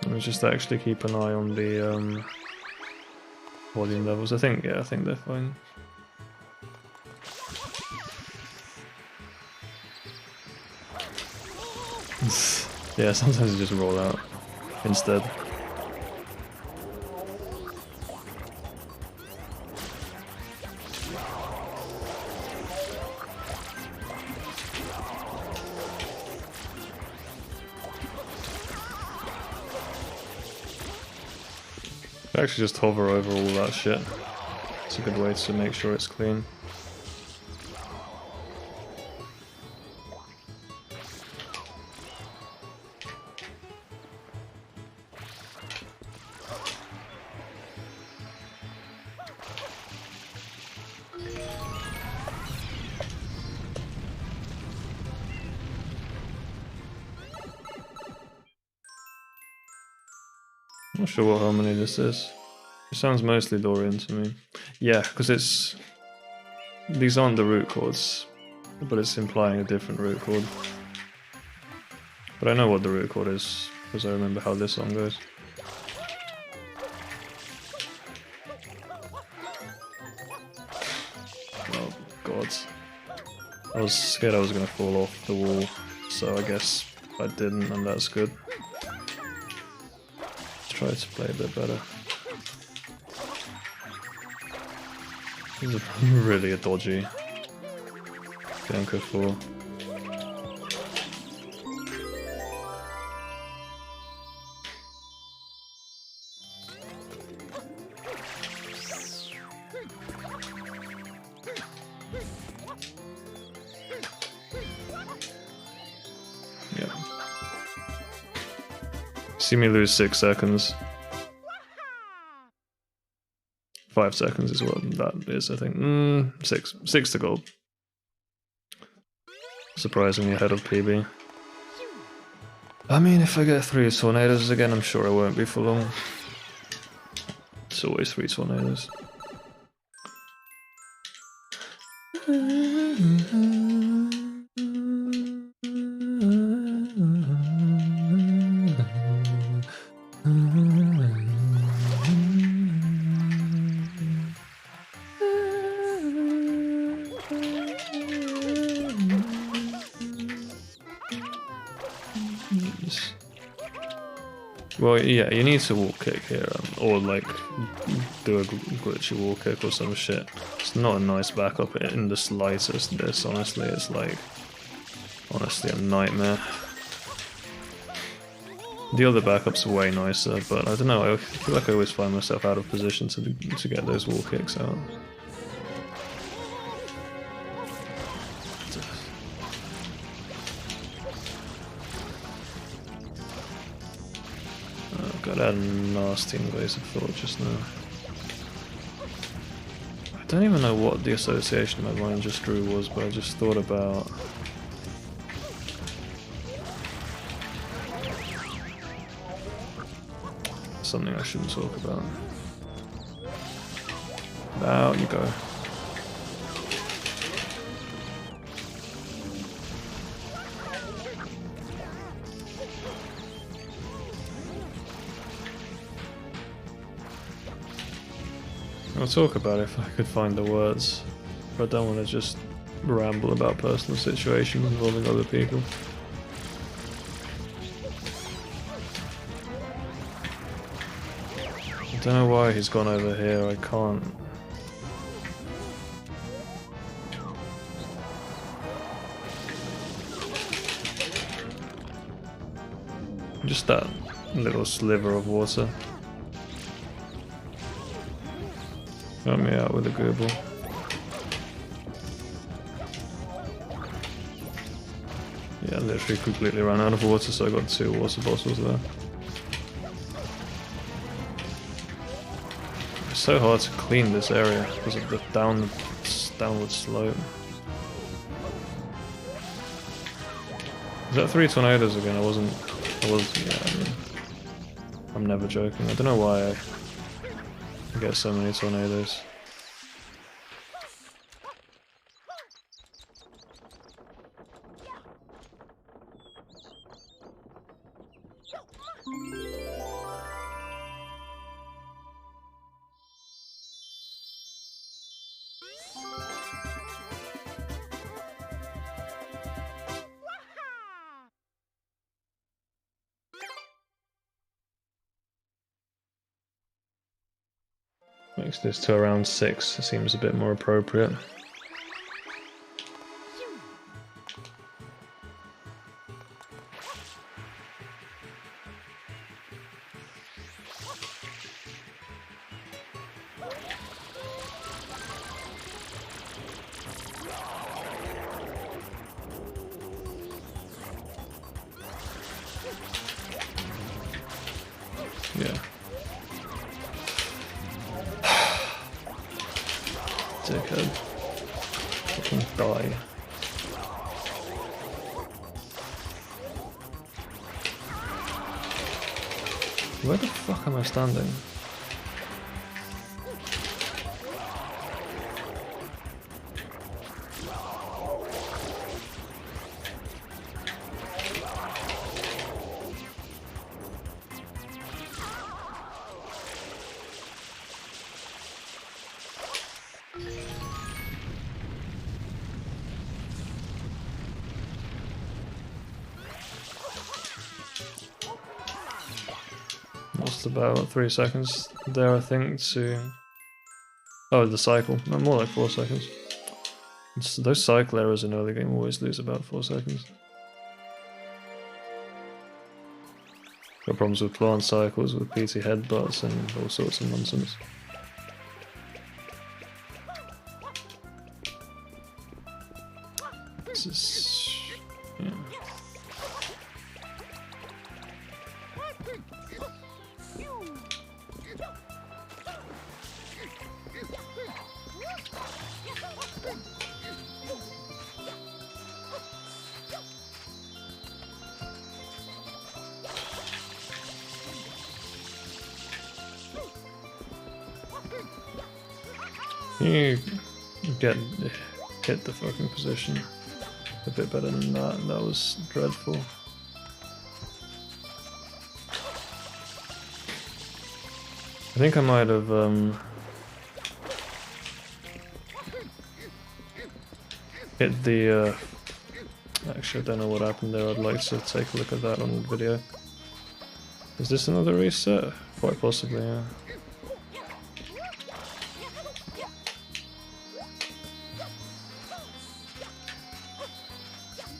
Let me just actually keep an eye on the volume levels. I think they're fine. Yeah, sometimes you just roll out instead. Actually just hover over all that shit. It's a good way to make sure it's clean. Not sure what harmony this is. It sounds mostly Dorian to me. Yeah, because these aren't the root chords, but it's implying a different root chord. But I know what the root chord is, because I remember how this song goes. Oh god. I was scared I was going to fall off the wall, so I guess I didn't, and that's good. Try to play a bit better. This is really a dodgy Bianca 4. Yeah. See me lose 6 seconds. 5 seconds is what that is, I think. 6. 6 to gold. Surprisingly ahead of PB. I mean, if I get 3 tornadoes again, I'm sure I won't be for long. It's always 3 tornadoes. Well, yeah, you need to wall kick here, or like do a glitchy wall kick or some shit. It's not a nice backup in the slightest. This, honestly, it's like honestly a nightmare. The other backups are way nicer, but I don't know. I feel like I always find myself out of position to get those wall kicks out. God, I had a nasty invasive thought just now. I don't even know what the association my mind just drew was, but I just thought about something I shouldn't talk about. Out you go. I'll talk about it if I could find the words, but I don't want to just ramble about personal situations involving other people. I don't know why he's gone over here, I can't. Just that little sliver of water. Help me out with a Google. Yeah, I literally completely ran out of water, so I got 2 water bottles there. It's so hard to clean this area because of the downward slope. Is that 3 tornadoes again? I was, yeah, I mean, I'm never joking. I don't know why I get so many tornadoes. Makes this to around 6, it seems a bit more appropriate. Yeah. Dickhead. Fucking die. Where the fuck am I standing? Lost about 3 seconds there, I think, to... Oh, the cycle. No, more like 4 seconds. Those cycle errors in early game always lose about 4 seconds. Got problems with plant cycles, with PT headbutts, and all sorts of nonsense. This is... yeah. You hit the fucking position a bit better than that. That was dreadful. I think I might have hit the actually I don't know what happened there. I'd like to take a look at that on video. Is this another reset? Quite possibly, yeah.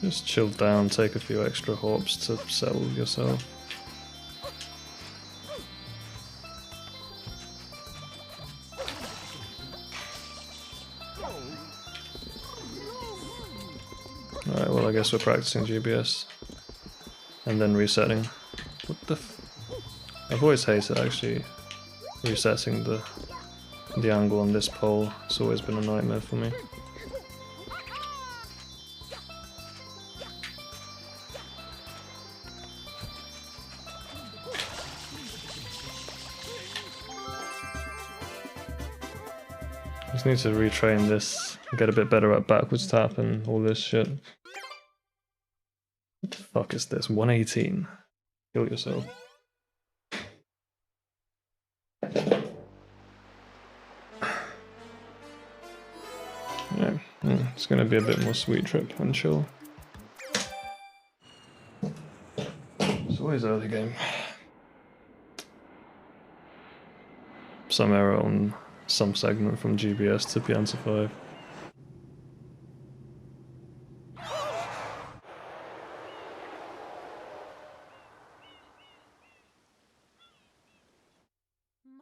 Just chill down, take a few extra hops to settle yourself. Alright, well I guess we're practicing GBS. And then resetting. What the f... I've always hated actually resetting the angle on this pole. It's always been a nightmare for me. Just need to retrain this and get a bit better at backwards tap and all this shit. What the fuck is this? 118. Kill yourself. Yeah, it's gonna be a bit more sweet trip and chill. It's always early game. Some error on some segment from GBS to Pianta 5.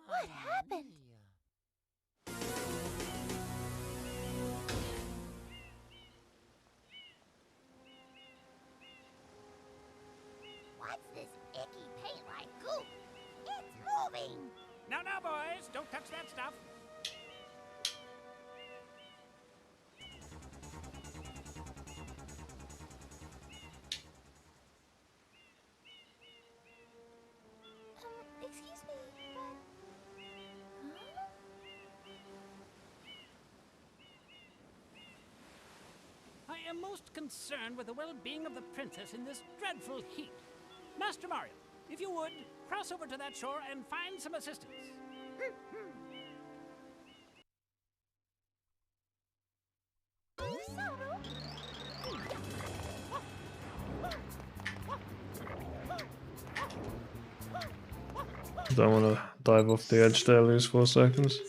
What happened? fix that stuff. Excuse me, I am most concerned with the well-being of the princess in this dreadful heat. Master Mario, if you would, cross over to that shore and find some assistance. Don't want to dive off the edge there, lose 4 seconds.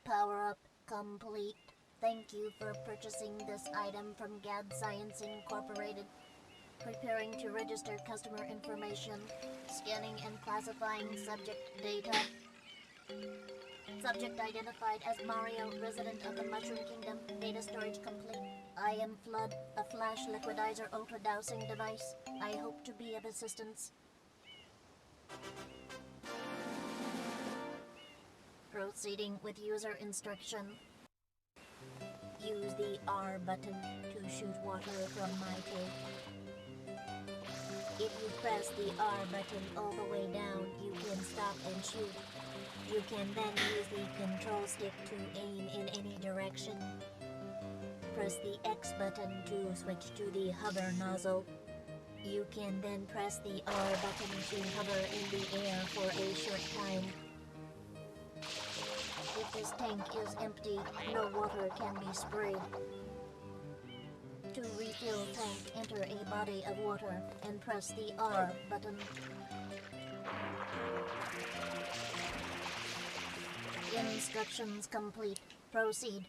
Power up complete. Thank you for purchasing this item from GAD Science Incorporated. Preparing to register customer information. Scanning and classifying subject data. Subject identified as Mario, resident of the Mushroom Kingdom. Data storage complete. I am Flood, a flash liquidizer ultra dowsing device. I hope to be of assistance. Proceeding with user instruction. Use the R button to shoot water from my tank. If you press the R button all the way down, you can stop and shoot. You can then use the control stick to aim in any direction. Press the X button to switch to the hover nozzle. You can then press the R button to hover in the air for a short time. If this tank is empty, no water can be sprayed. To refill tank, enter a body of water and press the R button. Instructions complete. Proceed.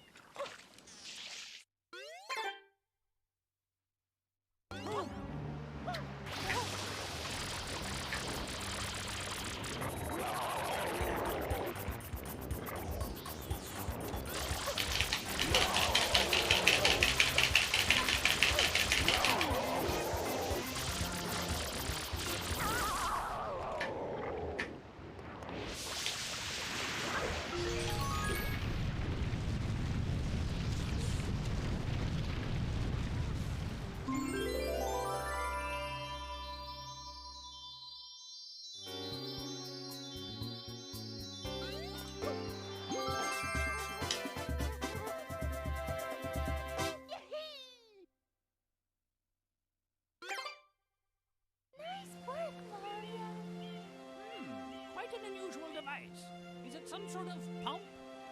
Quite an unusual device. Is it some sort of pump?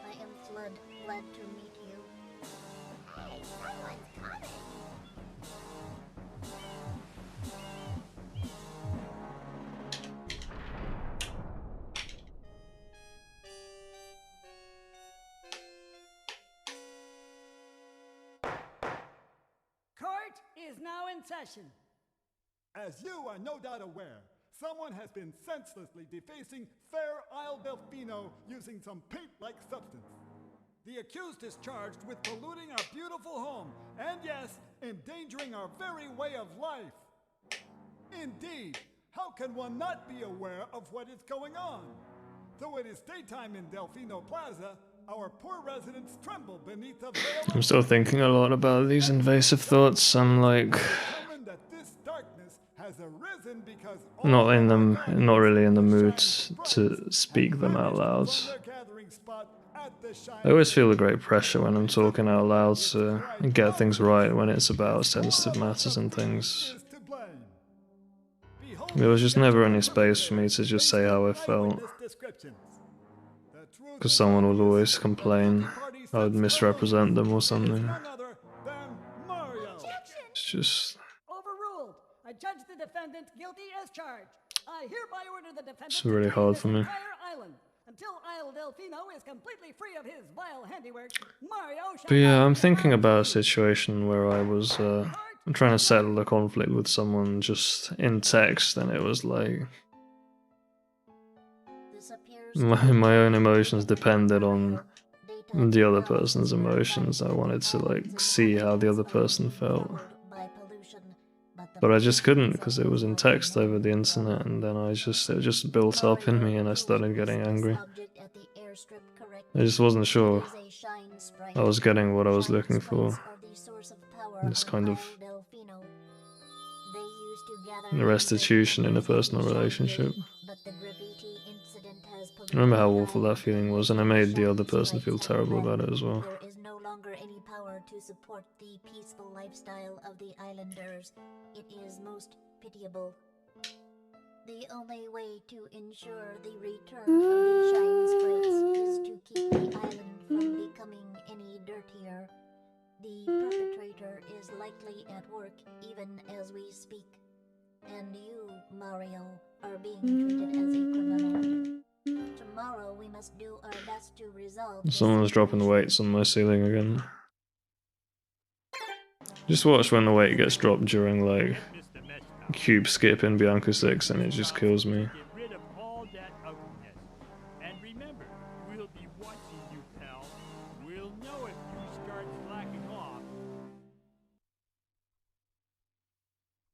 I am Flood. Glad to meet you. Hey, someone's coming! Court is now in session. As you are no doubt aware, someone has been senselessly defacing Fair Isle Delfino using some paint-like substance. The accused is charged with polluting our beautiful home, and yes, endangering our very way of life. Indeed, how can one not be aware of what is going on? Though it is daytime in Delfino Plaza, our poor residents tremble beneath the veil I'm of still thinking a lot about these invasive thoughts. I'm like, determined that this darkness has arisen because all not in them, mankind not really in the is mood shining to bright speak and them out vanished loud. from their gathering spot at the I always shining feel a great pressure when I'm talking out loud to get things right when it's about sensitive matters and things. is to blame. Behold There was just never any the space for me to just say how I felt, eyewitness descriptions. The truth because is someone would obvious. always The complain guilty party I would sits misrepresent them or alone. It is something. none other than Mario. It's just, Overruled. I judge the defendant guilty as charged. I hereby order the defendant It's to really clean hard this for me. entire island. Until Isle Delfino is completely free of his vile handiwork, Mario shall but yeah, not I'm be thinking allowed about a to situation where I was I'm trying to settle a conflict with someone just in text, and it was like This appears my own emotions depended on data the other control. person's emotions. I wanted to like see how the other person felt. By pollution, but but I just couldn't because it was in text over the internet, and then it just built up in me, and I started getting angry. I just wasn't sure I was getting what I was looking for. This kind of restitution in a personal relationship. I remember how awful that feeling was, and I made the other person feel terrible about it as well. There is no longer any power to support the peaceful lifestyle of the islanders. It is most pitiable. The only way to ensure the return of the Shine Sprites is to keep the island from becoming any dirtier. The perpetrator is likely at work even as we speak. And you, Mario, are being treated as a criminal. Tomorrow we must do our best to resolve this. Someone's dropping the weights on my ceiling again. Just watch when the weight gets dropped during like Mr. Meshkow. cube skip in Bianca 6 and it just kills me. Get rid of all that ugliness. And remember, we'll be watching you, pal. We'll know if you start slacking off.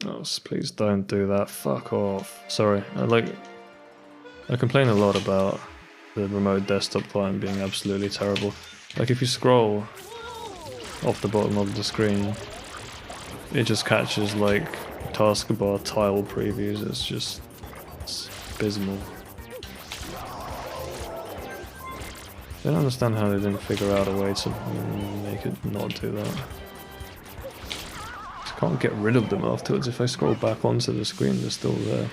Oh, please don't do that. Fuck off. Sorry, I complain a lot about the remote desktop client being absolutely terrible. Like if you scroll off the bottom of the screen, it just catches like taskbar tile previews. It's abysmal. I don't understand how they didn't figure out a way to make it not do that. Just can't get rid of them afterwards. If I scroll back onto the screen, they're still there.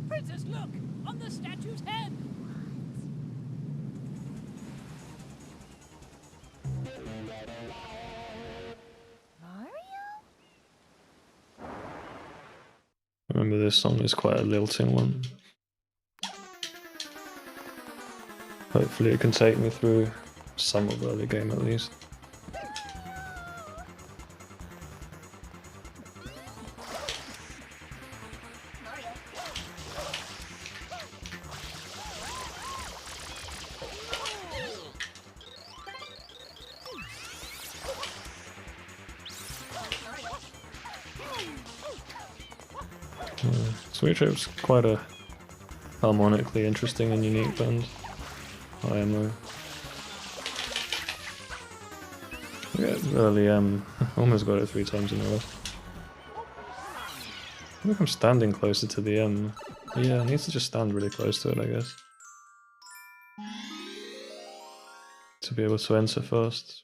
Princess, look! On the statue's head! Remember, this song is quite a lilting one. Hopefully it can take me through some of the early game at least. Sweet Trip's quite a harmonically interesting and unique band. IMO. Yeah, early almost got it 3 times in a row. I think I'm standing closer to the M. Yeah, I need to just stand really close to it, I guess. To be able to enter first.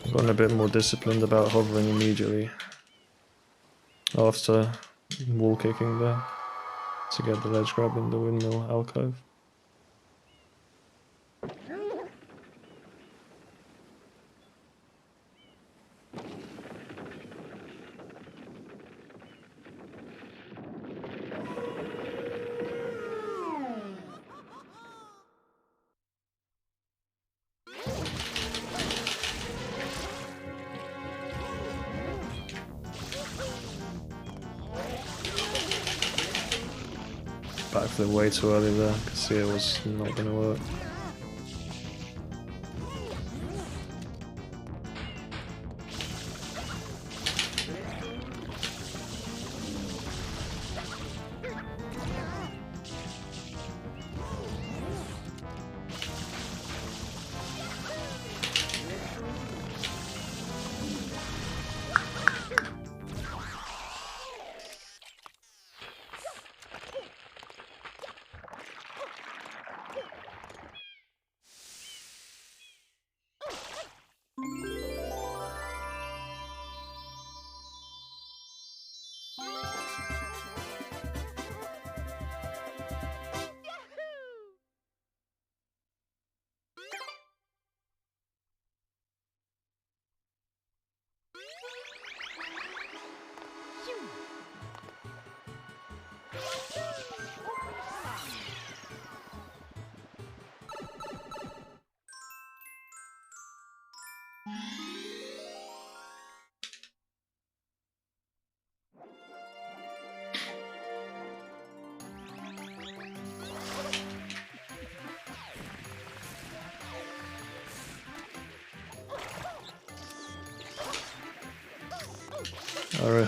I've gotten a bit more disciplined about hovering immediately after wall kicking there to get the ledge grab in the windmill alcove. Backflip way too early there, could see it was not going to work.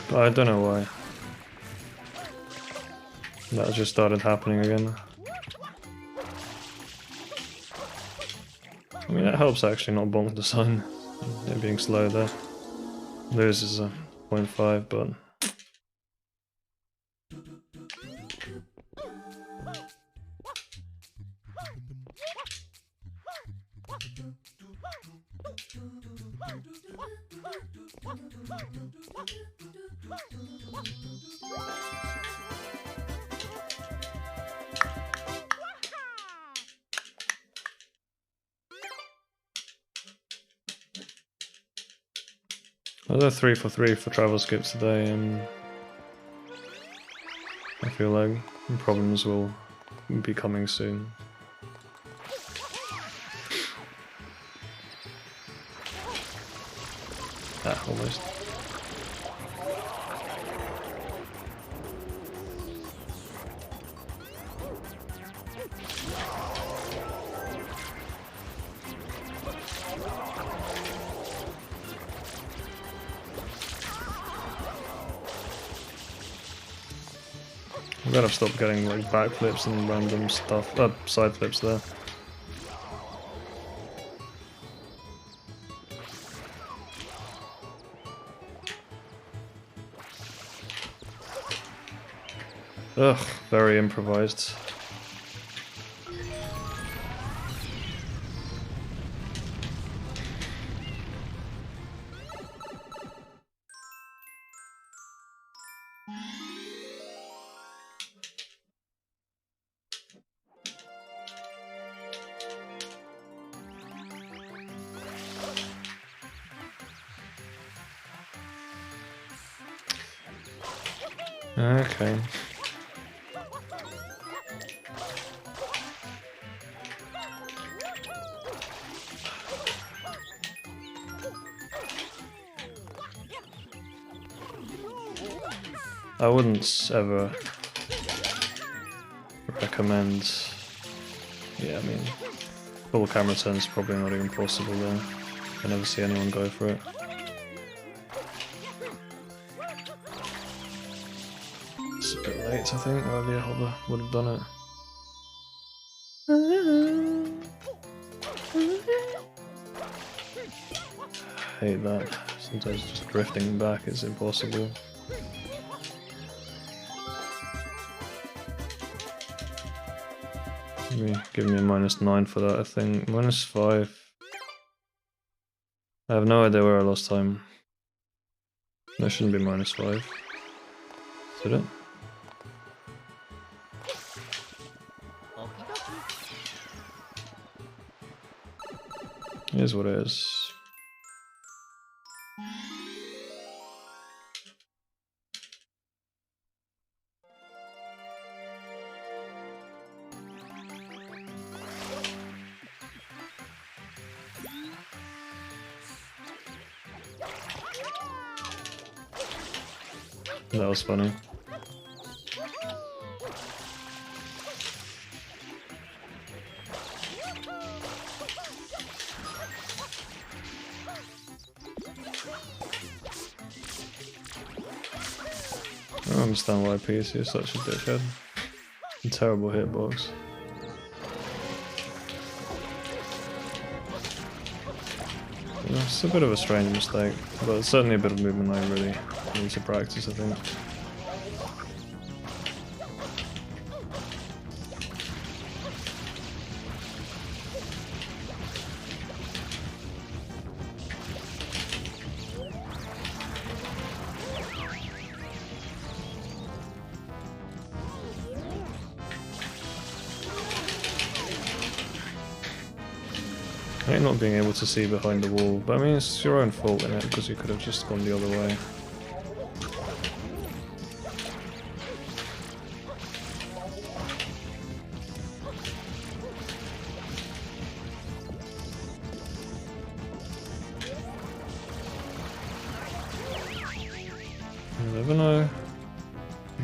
I don't know why. That just started happening again. I mean, it helps actually not bonk the sign. It being slow there. Theirs is a 0.5, but... Another 3 for 3 for travel skips today, and I feel like problems will be coming soon. Ah, almost. I'm gonna stop getting like backflips and random stuff, side flips there. Ugh, very improvised. Okay. I wouldn't ever recommend, yeah, I mean, full camera turn is probably not even possible there. I never see anyone go for it. It's a bit late, I think. Earlier Hobber would have done it. I hate that. Sometimes just drifting back is impossible. Give me a -9 for that, I think. -5. I have no idea where I lost time. That shouldn't be -5. Did it? It is what it is. That was funny. I don't understand why PC is such a dickhead. A terrible hitbox. Yeah, it's a bit of a strange mistake, but it's certainly a bit of movement I really need to practice, I think. I hate not being able to see behind the wall, but I mean it's your own fault in it because you could have just gone the other way. You never know.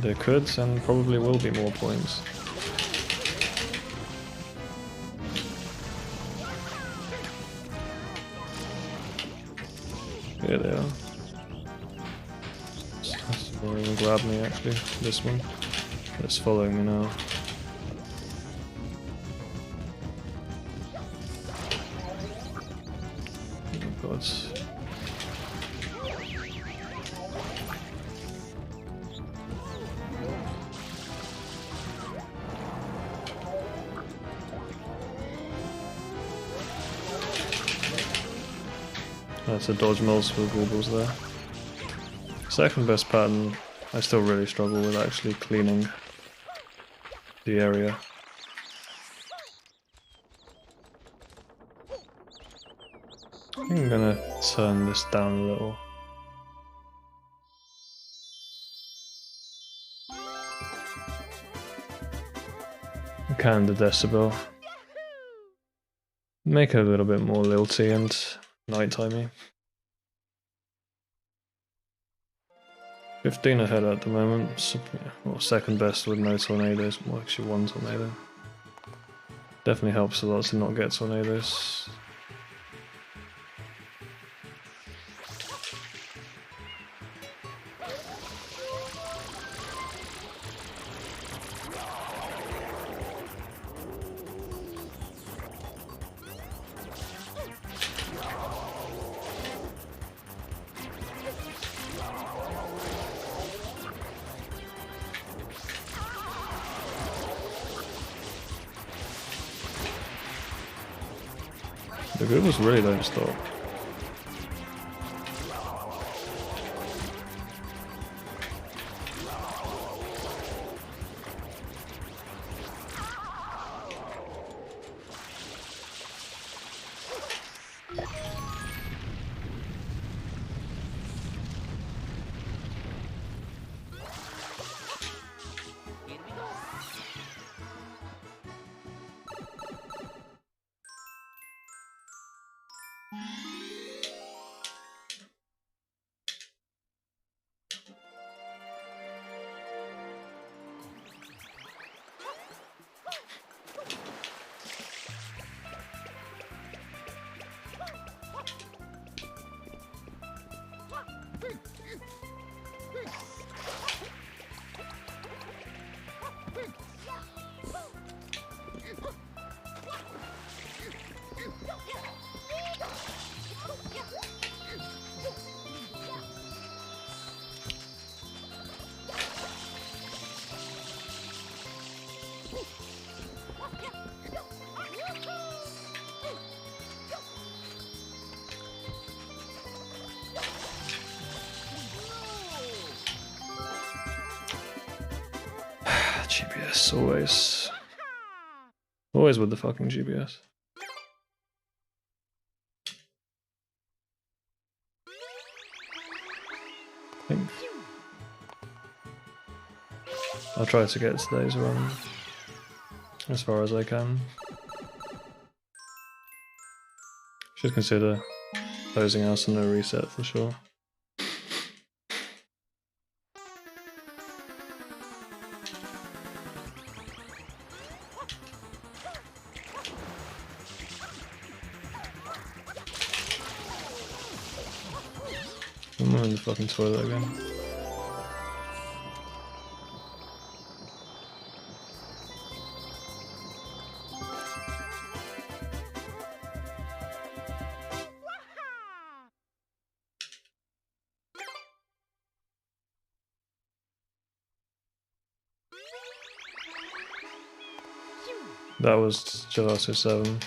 There could and probably will be more points. Here they are. That's won't even grab me actually, this one. It's following me now. Oh god. That's a dodge multiple baubles there. Second best pattern, I still really struggle with actually cleaning the area. I think I'm gonna turn this down a little. Can the decibel. Make it a little bit more lilty and nightimey. 15 ahead at the moment, so, yeah, well, second best with no tornadoes, well actually one tornado. Definitely helps a lot to not get tornadoes. The good ones really don't stop. GBS, always. Always with the fucking GBS. I think. I'll try to get today's run as far as I can. Should consider closing out on no reset for sure. I'm in the fucking toilet again. That was Gelato 7.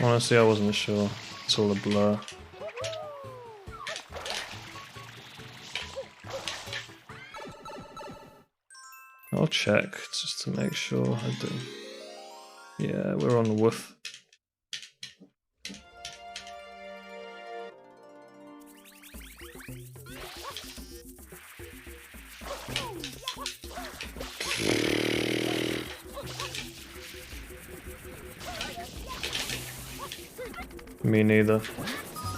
Honestly, I wasn't sure. It's all a blur. I'll check just to make sure I do. Yeah, we're on woof. Me neither.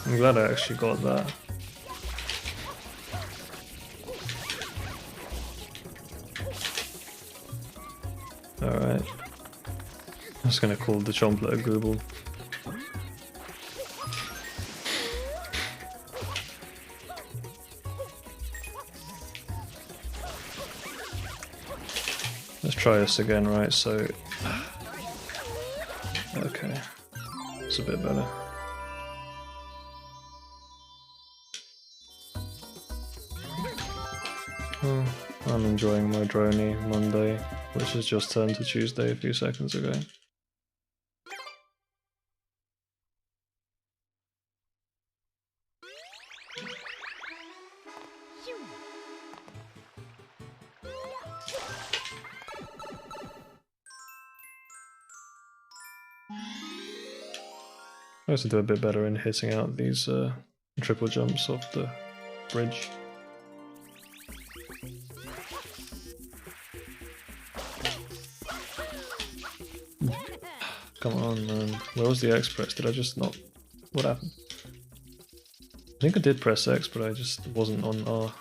I'm glad I actually got that. Alright. I'm just gonna call the Chomplet a Gooble. Let's try this again, right? So... Okay. It's a bit better. Oh, I'm enjoying my Droney Monday, which has just turned to Tuesday a few seconds ago. I also do a bit better in hitting out these triple jumps off the bridge. Come on, man. Where was the X press? Did I just not... What happened? I think I did press X, but I just wasn't on R.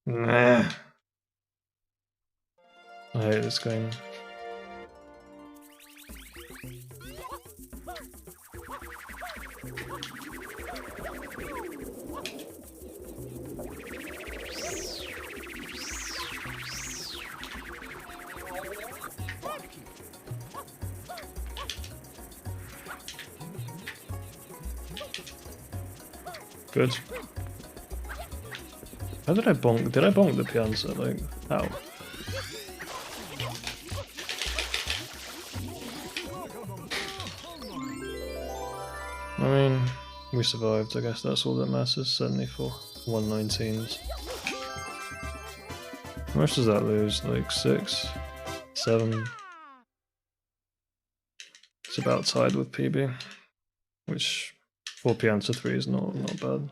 Nah. I hate this game. Good. How did I bonk? Did I bonk the Pianza? Like, how? I mean, we survived. I guess that's all that matters, certainly for 119s. How much does that lose? Like 6? 7? It's about tied with PB, which for Pianza 3 is not bad.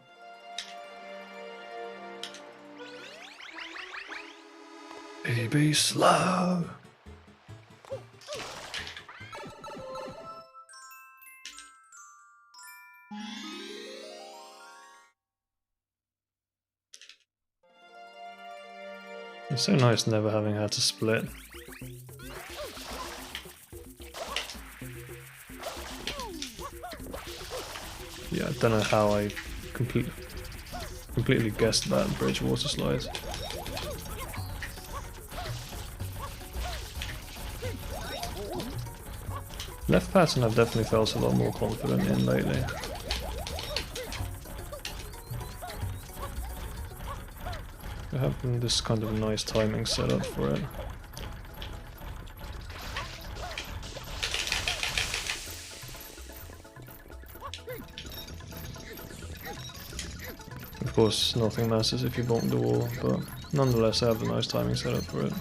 PB slow! It's so nice never having had to split. Yeah, I don't know how I completely guessed that bridge water slide. Left pattern I've definitely felt a lot more confident in lately. I have this kind of nice timing set up for it. Of course, nothing matters if you bonk the wall, but nonetheless I have a nice timing set up for it.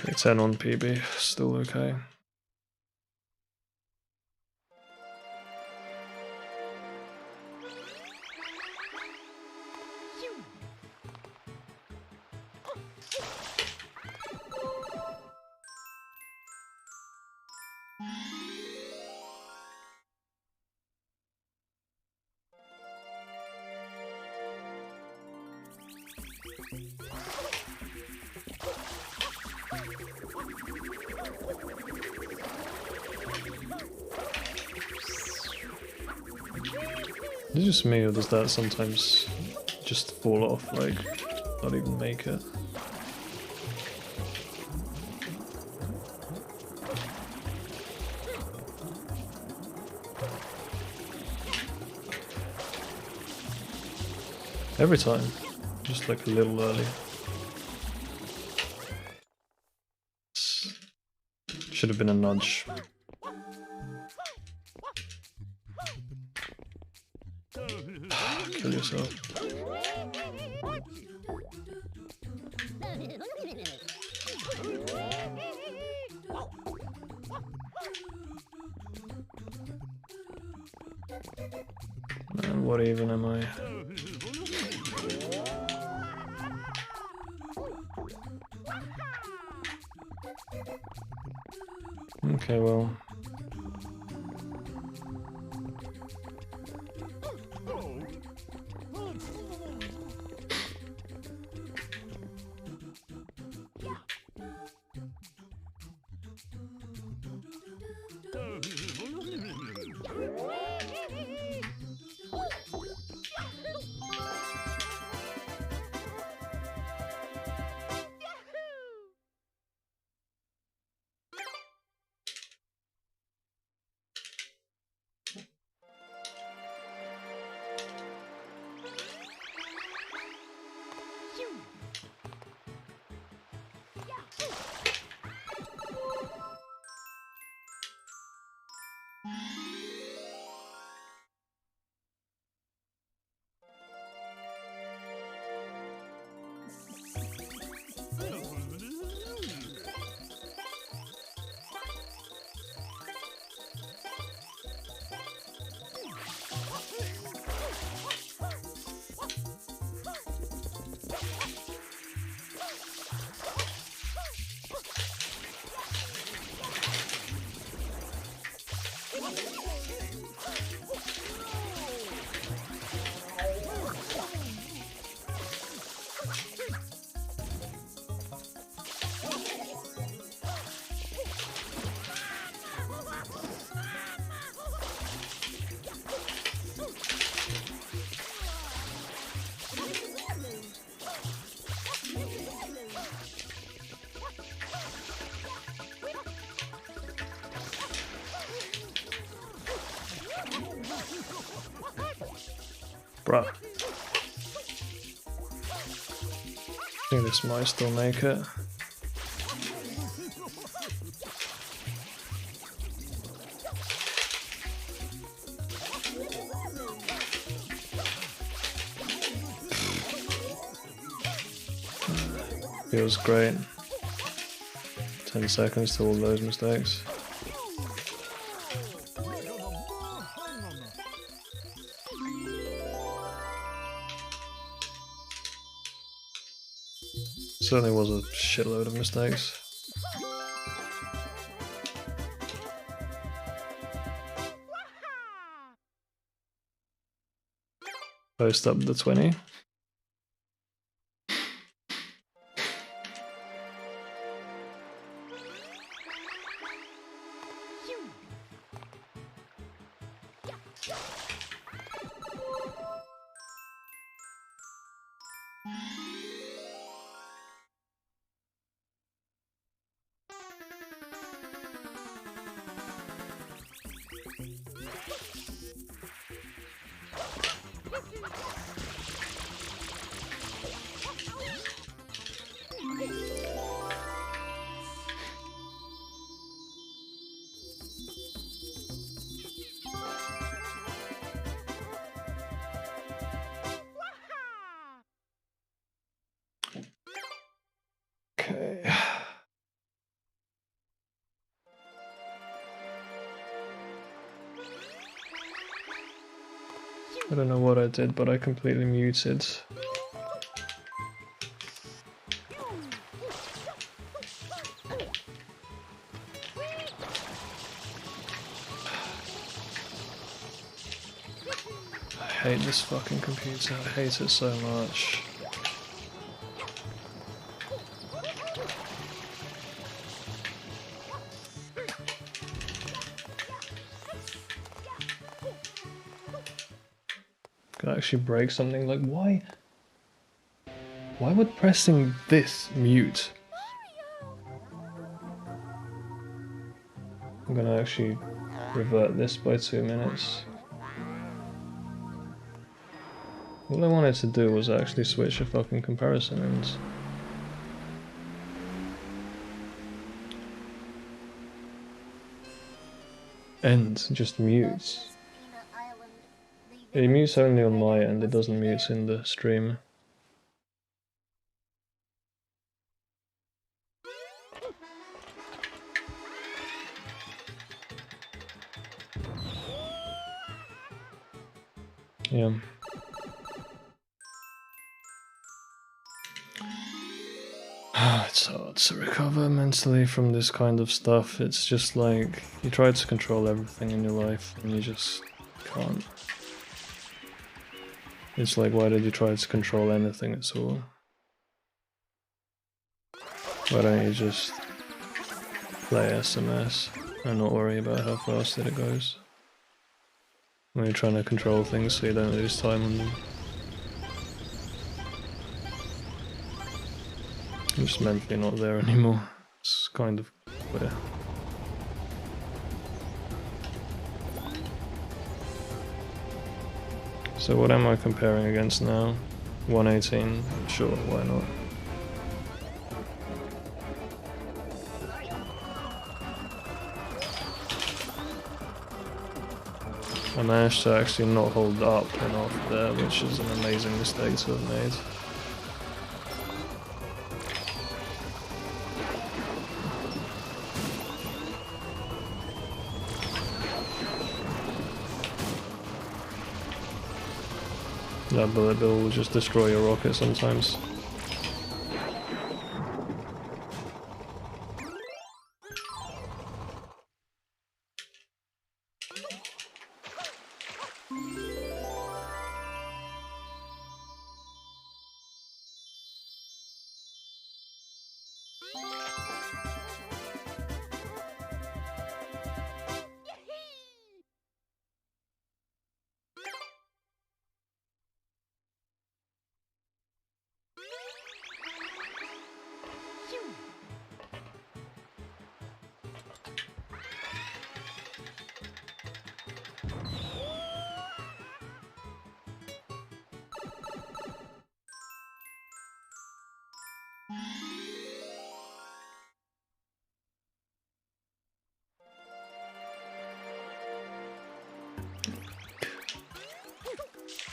Okay, 10 on PB, still okay. Is it just me, or does that sometimes just fall off, like, not even make it? Every time, just like a little early. Should have been a nudge. Kill yourself. Man, what even am I? Okay, well. Bruh. I think this might still make it. Feels great. 10 seconds to all those mistakes. Certainly was a shitload of mistakes. Post up the 20. Okay. I don't know what I did, but I completely muted. I hate this fucking computer, I hate it so much. Could I actually break something? Like, why? Why would pressing this mute? I'm gonna actually revert this by 2 minutes. All I wanted to do was actually switch a fucking comparison and just mutes. It mutes only on my end, it doesn't mute in the stream. Yeah. It's hard to recover mentally from this kind of stuff. It's just like, you try to control everything in your life and you just can't. It's like, why did you try to control anything at all? Why don't you just play SMS and not worry about how fast it goes? When you're trying to control things so you don't lose time on them. I'm just mentally not there anymore. It's kind of clear. So what am I comparing against now? 118? Sure, why not? I managed to actually not hold up enough there, which is an amazing mistake to have made. That bullet bill will just destroy your rocket sometimes.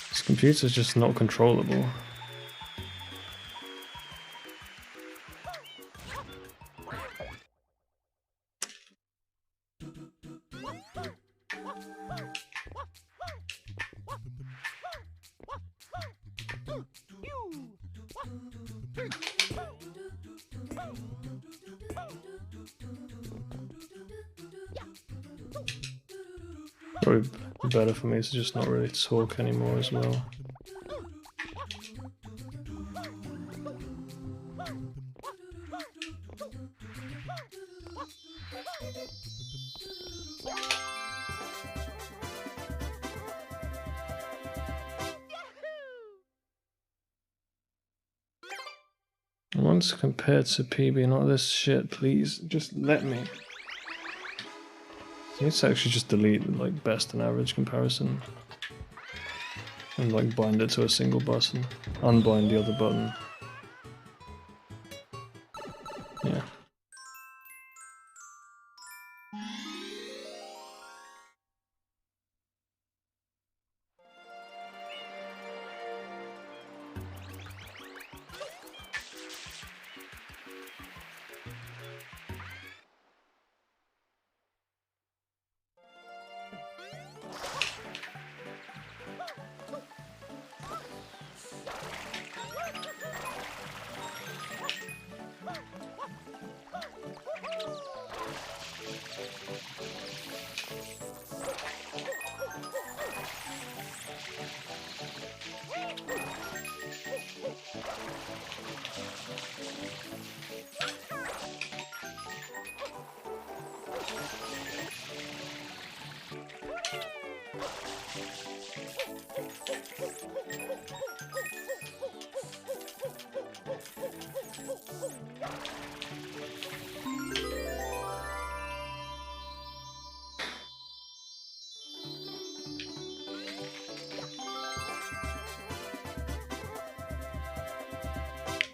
This computer's just not controllable. Probably better for me to just not really talk anymore as well. I want to compare to PB, not this shit, please. Just let me. I need to actually just delete like best and average comparison. And like bind it to a single button. Unbind the other button. Yeah.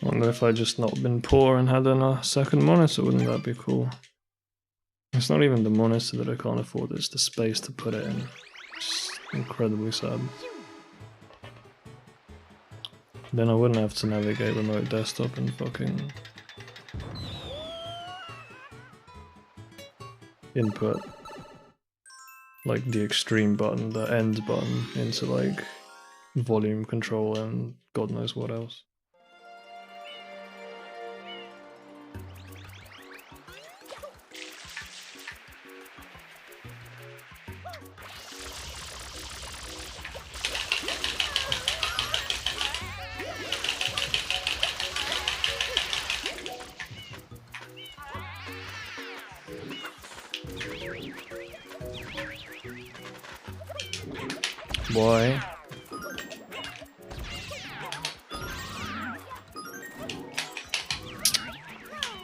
I wonder if I'd just not been poor and had a second monitor, wouldn't that be cool? It's not even the monitor that I can't afford, it's the space to put it in. It's incredibly sad. Then I wouldn't have to navigate remote desktop and fucking input like the extreme button, the end button, into like volume control and God knows what else. Why?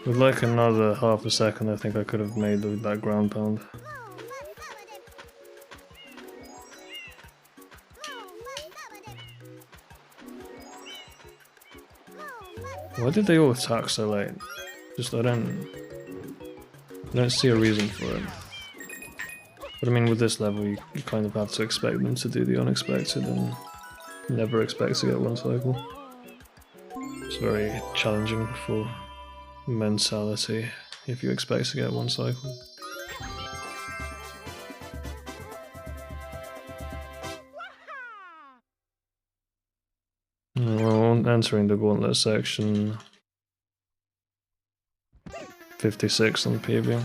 With like another half a second, I think I could have made that ground pound. Why did they all attack so late? Just I don't see a reason for it. But I mean, with this level, you kind of have to expect them to do the unexpected and never expect to get one cycle. It's very challenging for mentality if you expect to get one cycle. Well, entering the gauntlet section 56 on PB.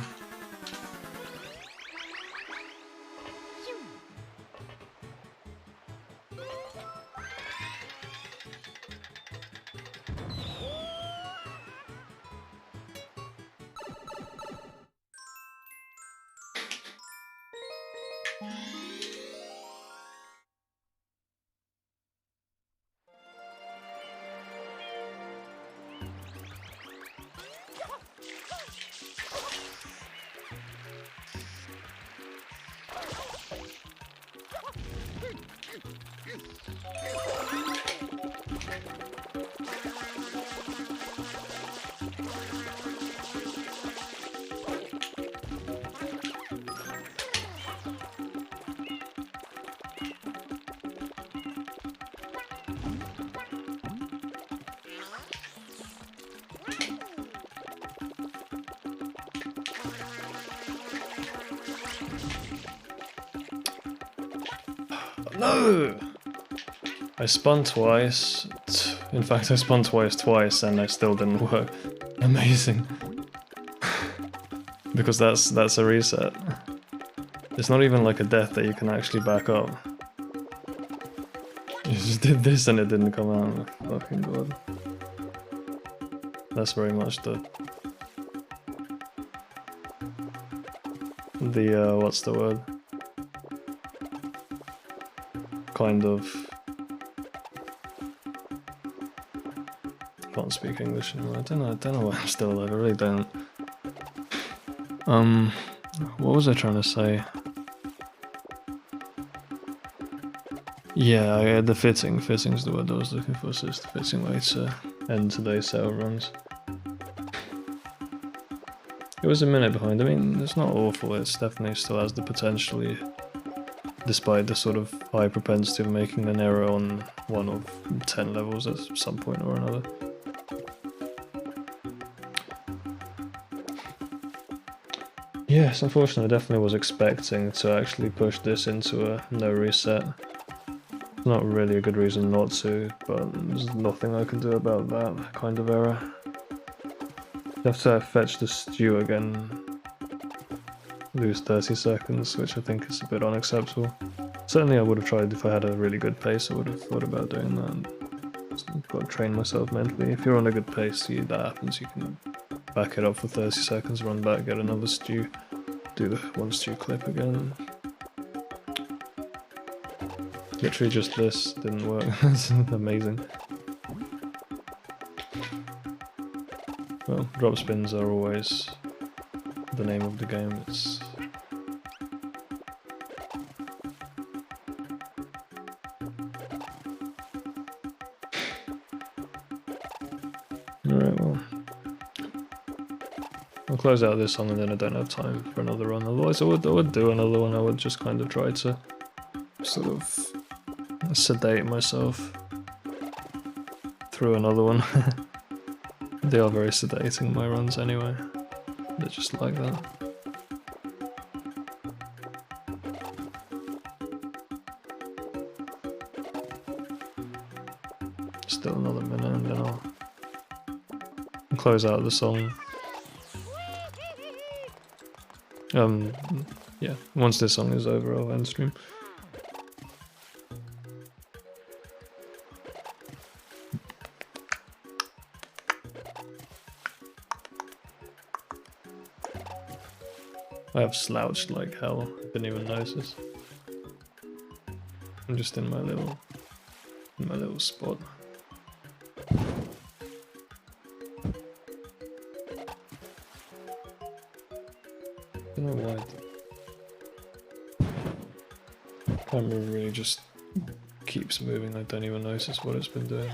No! I spun twice. In fact, I spun twice and I still didn't work. Amazing. Because that's a reset. It's not even like a death that you can actually back up. You just did this and it didn't come out. Fucking god. That's very much the what's the word? Kind of... Can't speak English anymore. I don't know why I'm still alive, I really don't. What was I trying to say? Yeah, the fitting's the word I was looking for, so it's the fitting way to end today's sale runs. It was a minute behind. I mean, it's not awful, it's definitely still has the potential, despite the sort of high propensity of making an error on one of 10 levels at some point or another. Yes, unfortunately, I definitely was expecting to actually push this into a no reset. Not really a good reason not to, but there's nothing I can do about that kind of error. You have to fetch the stew again, lose 30 seconds, which I think is a bit unacceptable. Certainly I would have tried if I had a really good pace, I would have thought about doing that. Just got to train myself mentally. If you're on a good pace, that happens, you can back it up for 30 seconds, run back, get another stew, do the one stew clip again. Literally just this didn't work. That's amazing. Well, drop spins are always the name of the game. It's Alright, well. I'll close out this song and then I don't have time for another run. Otherwise I would do another one. I would just kind of try to sort of sedate myself through another one. They are very sedating, my runs anyway. They're just like that. Still another minute and then I'll close out the song. Yeah, once this song is over, I'll end stream. I have slouched like hell, I didn't even notice. I'm just in my little spot. I don't know why the camera really just keeps moving, I don't even notice what it's been doing.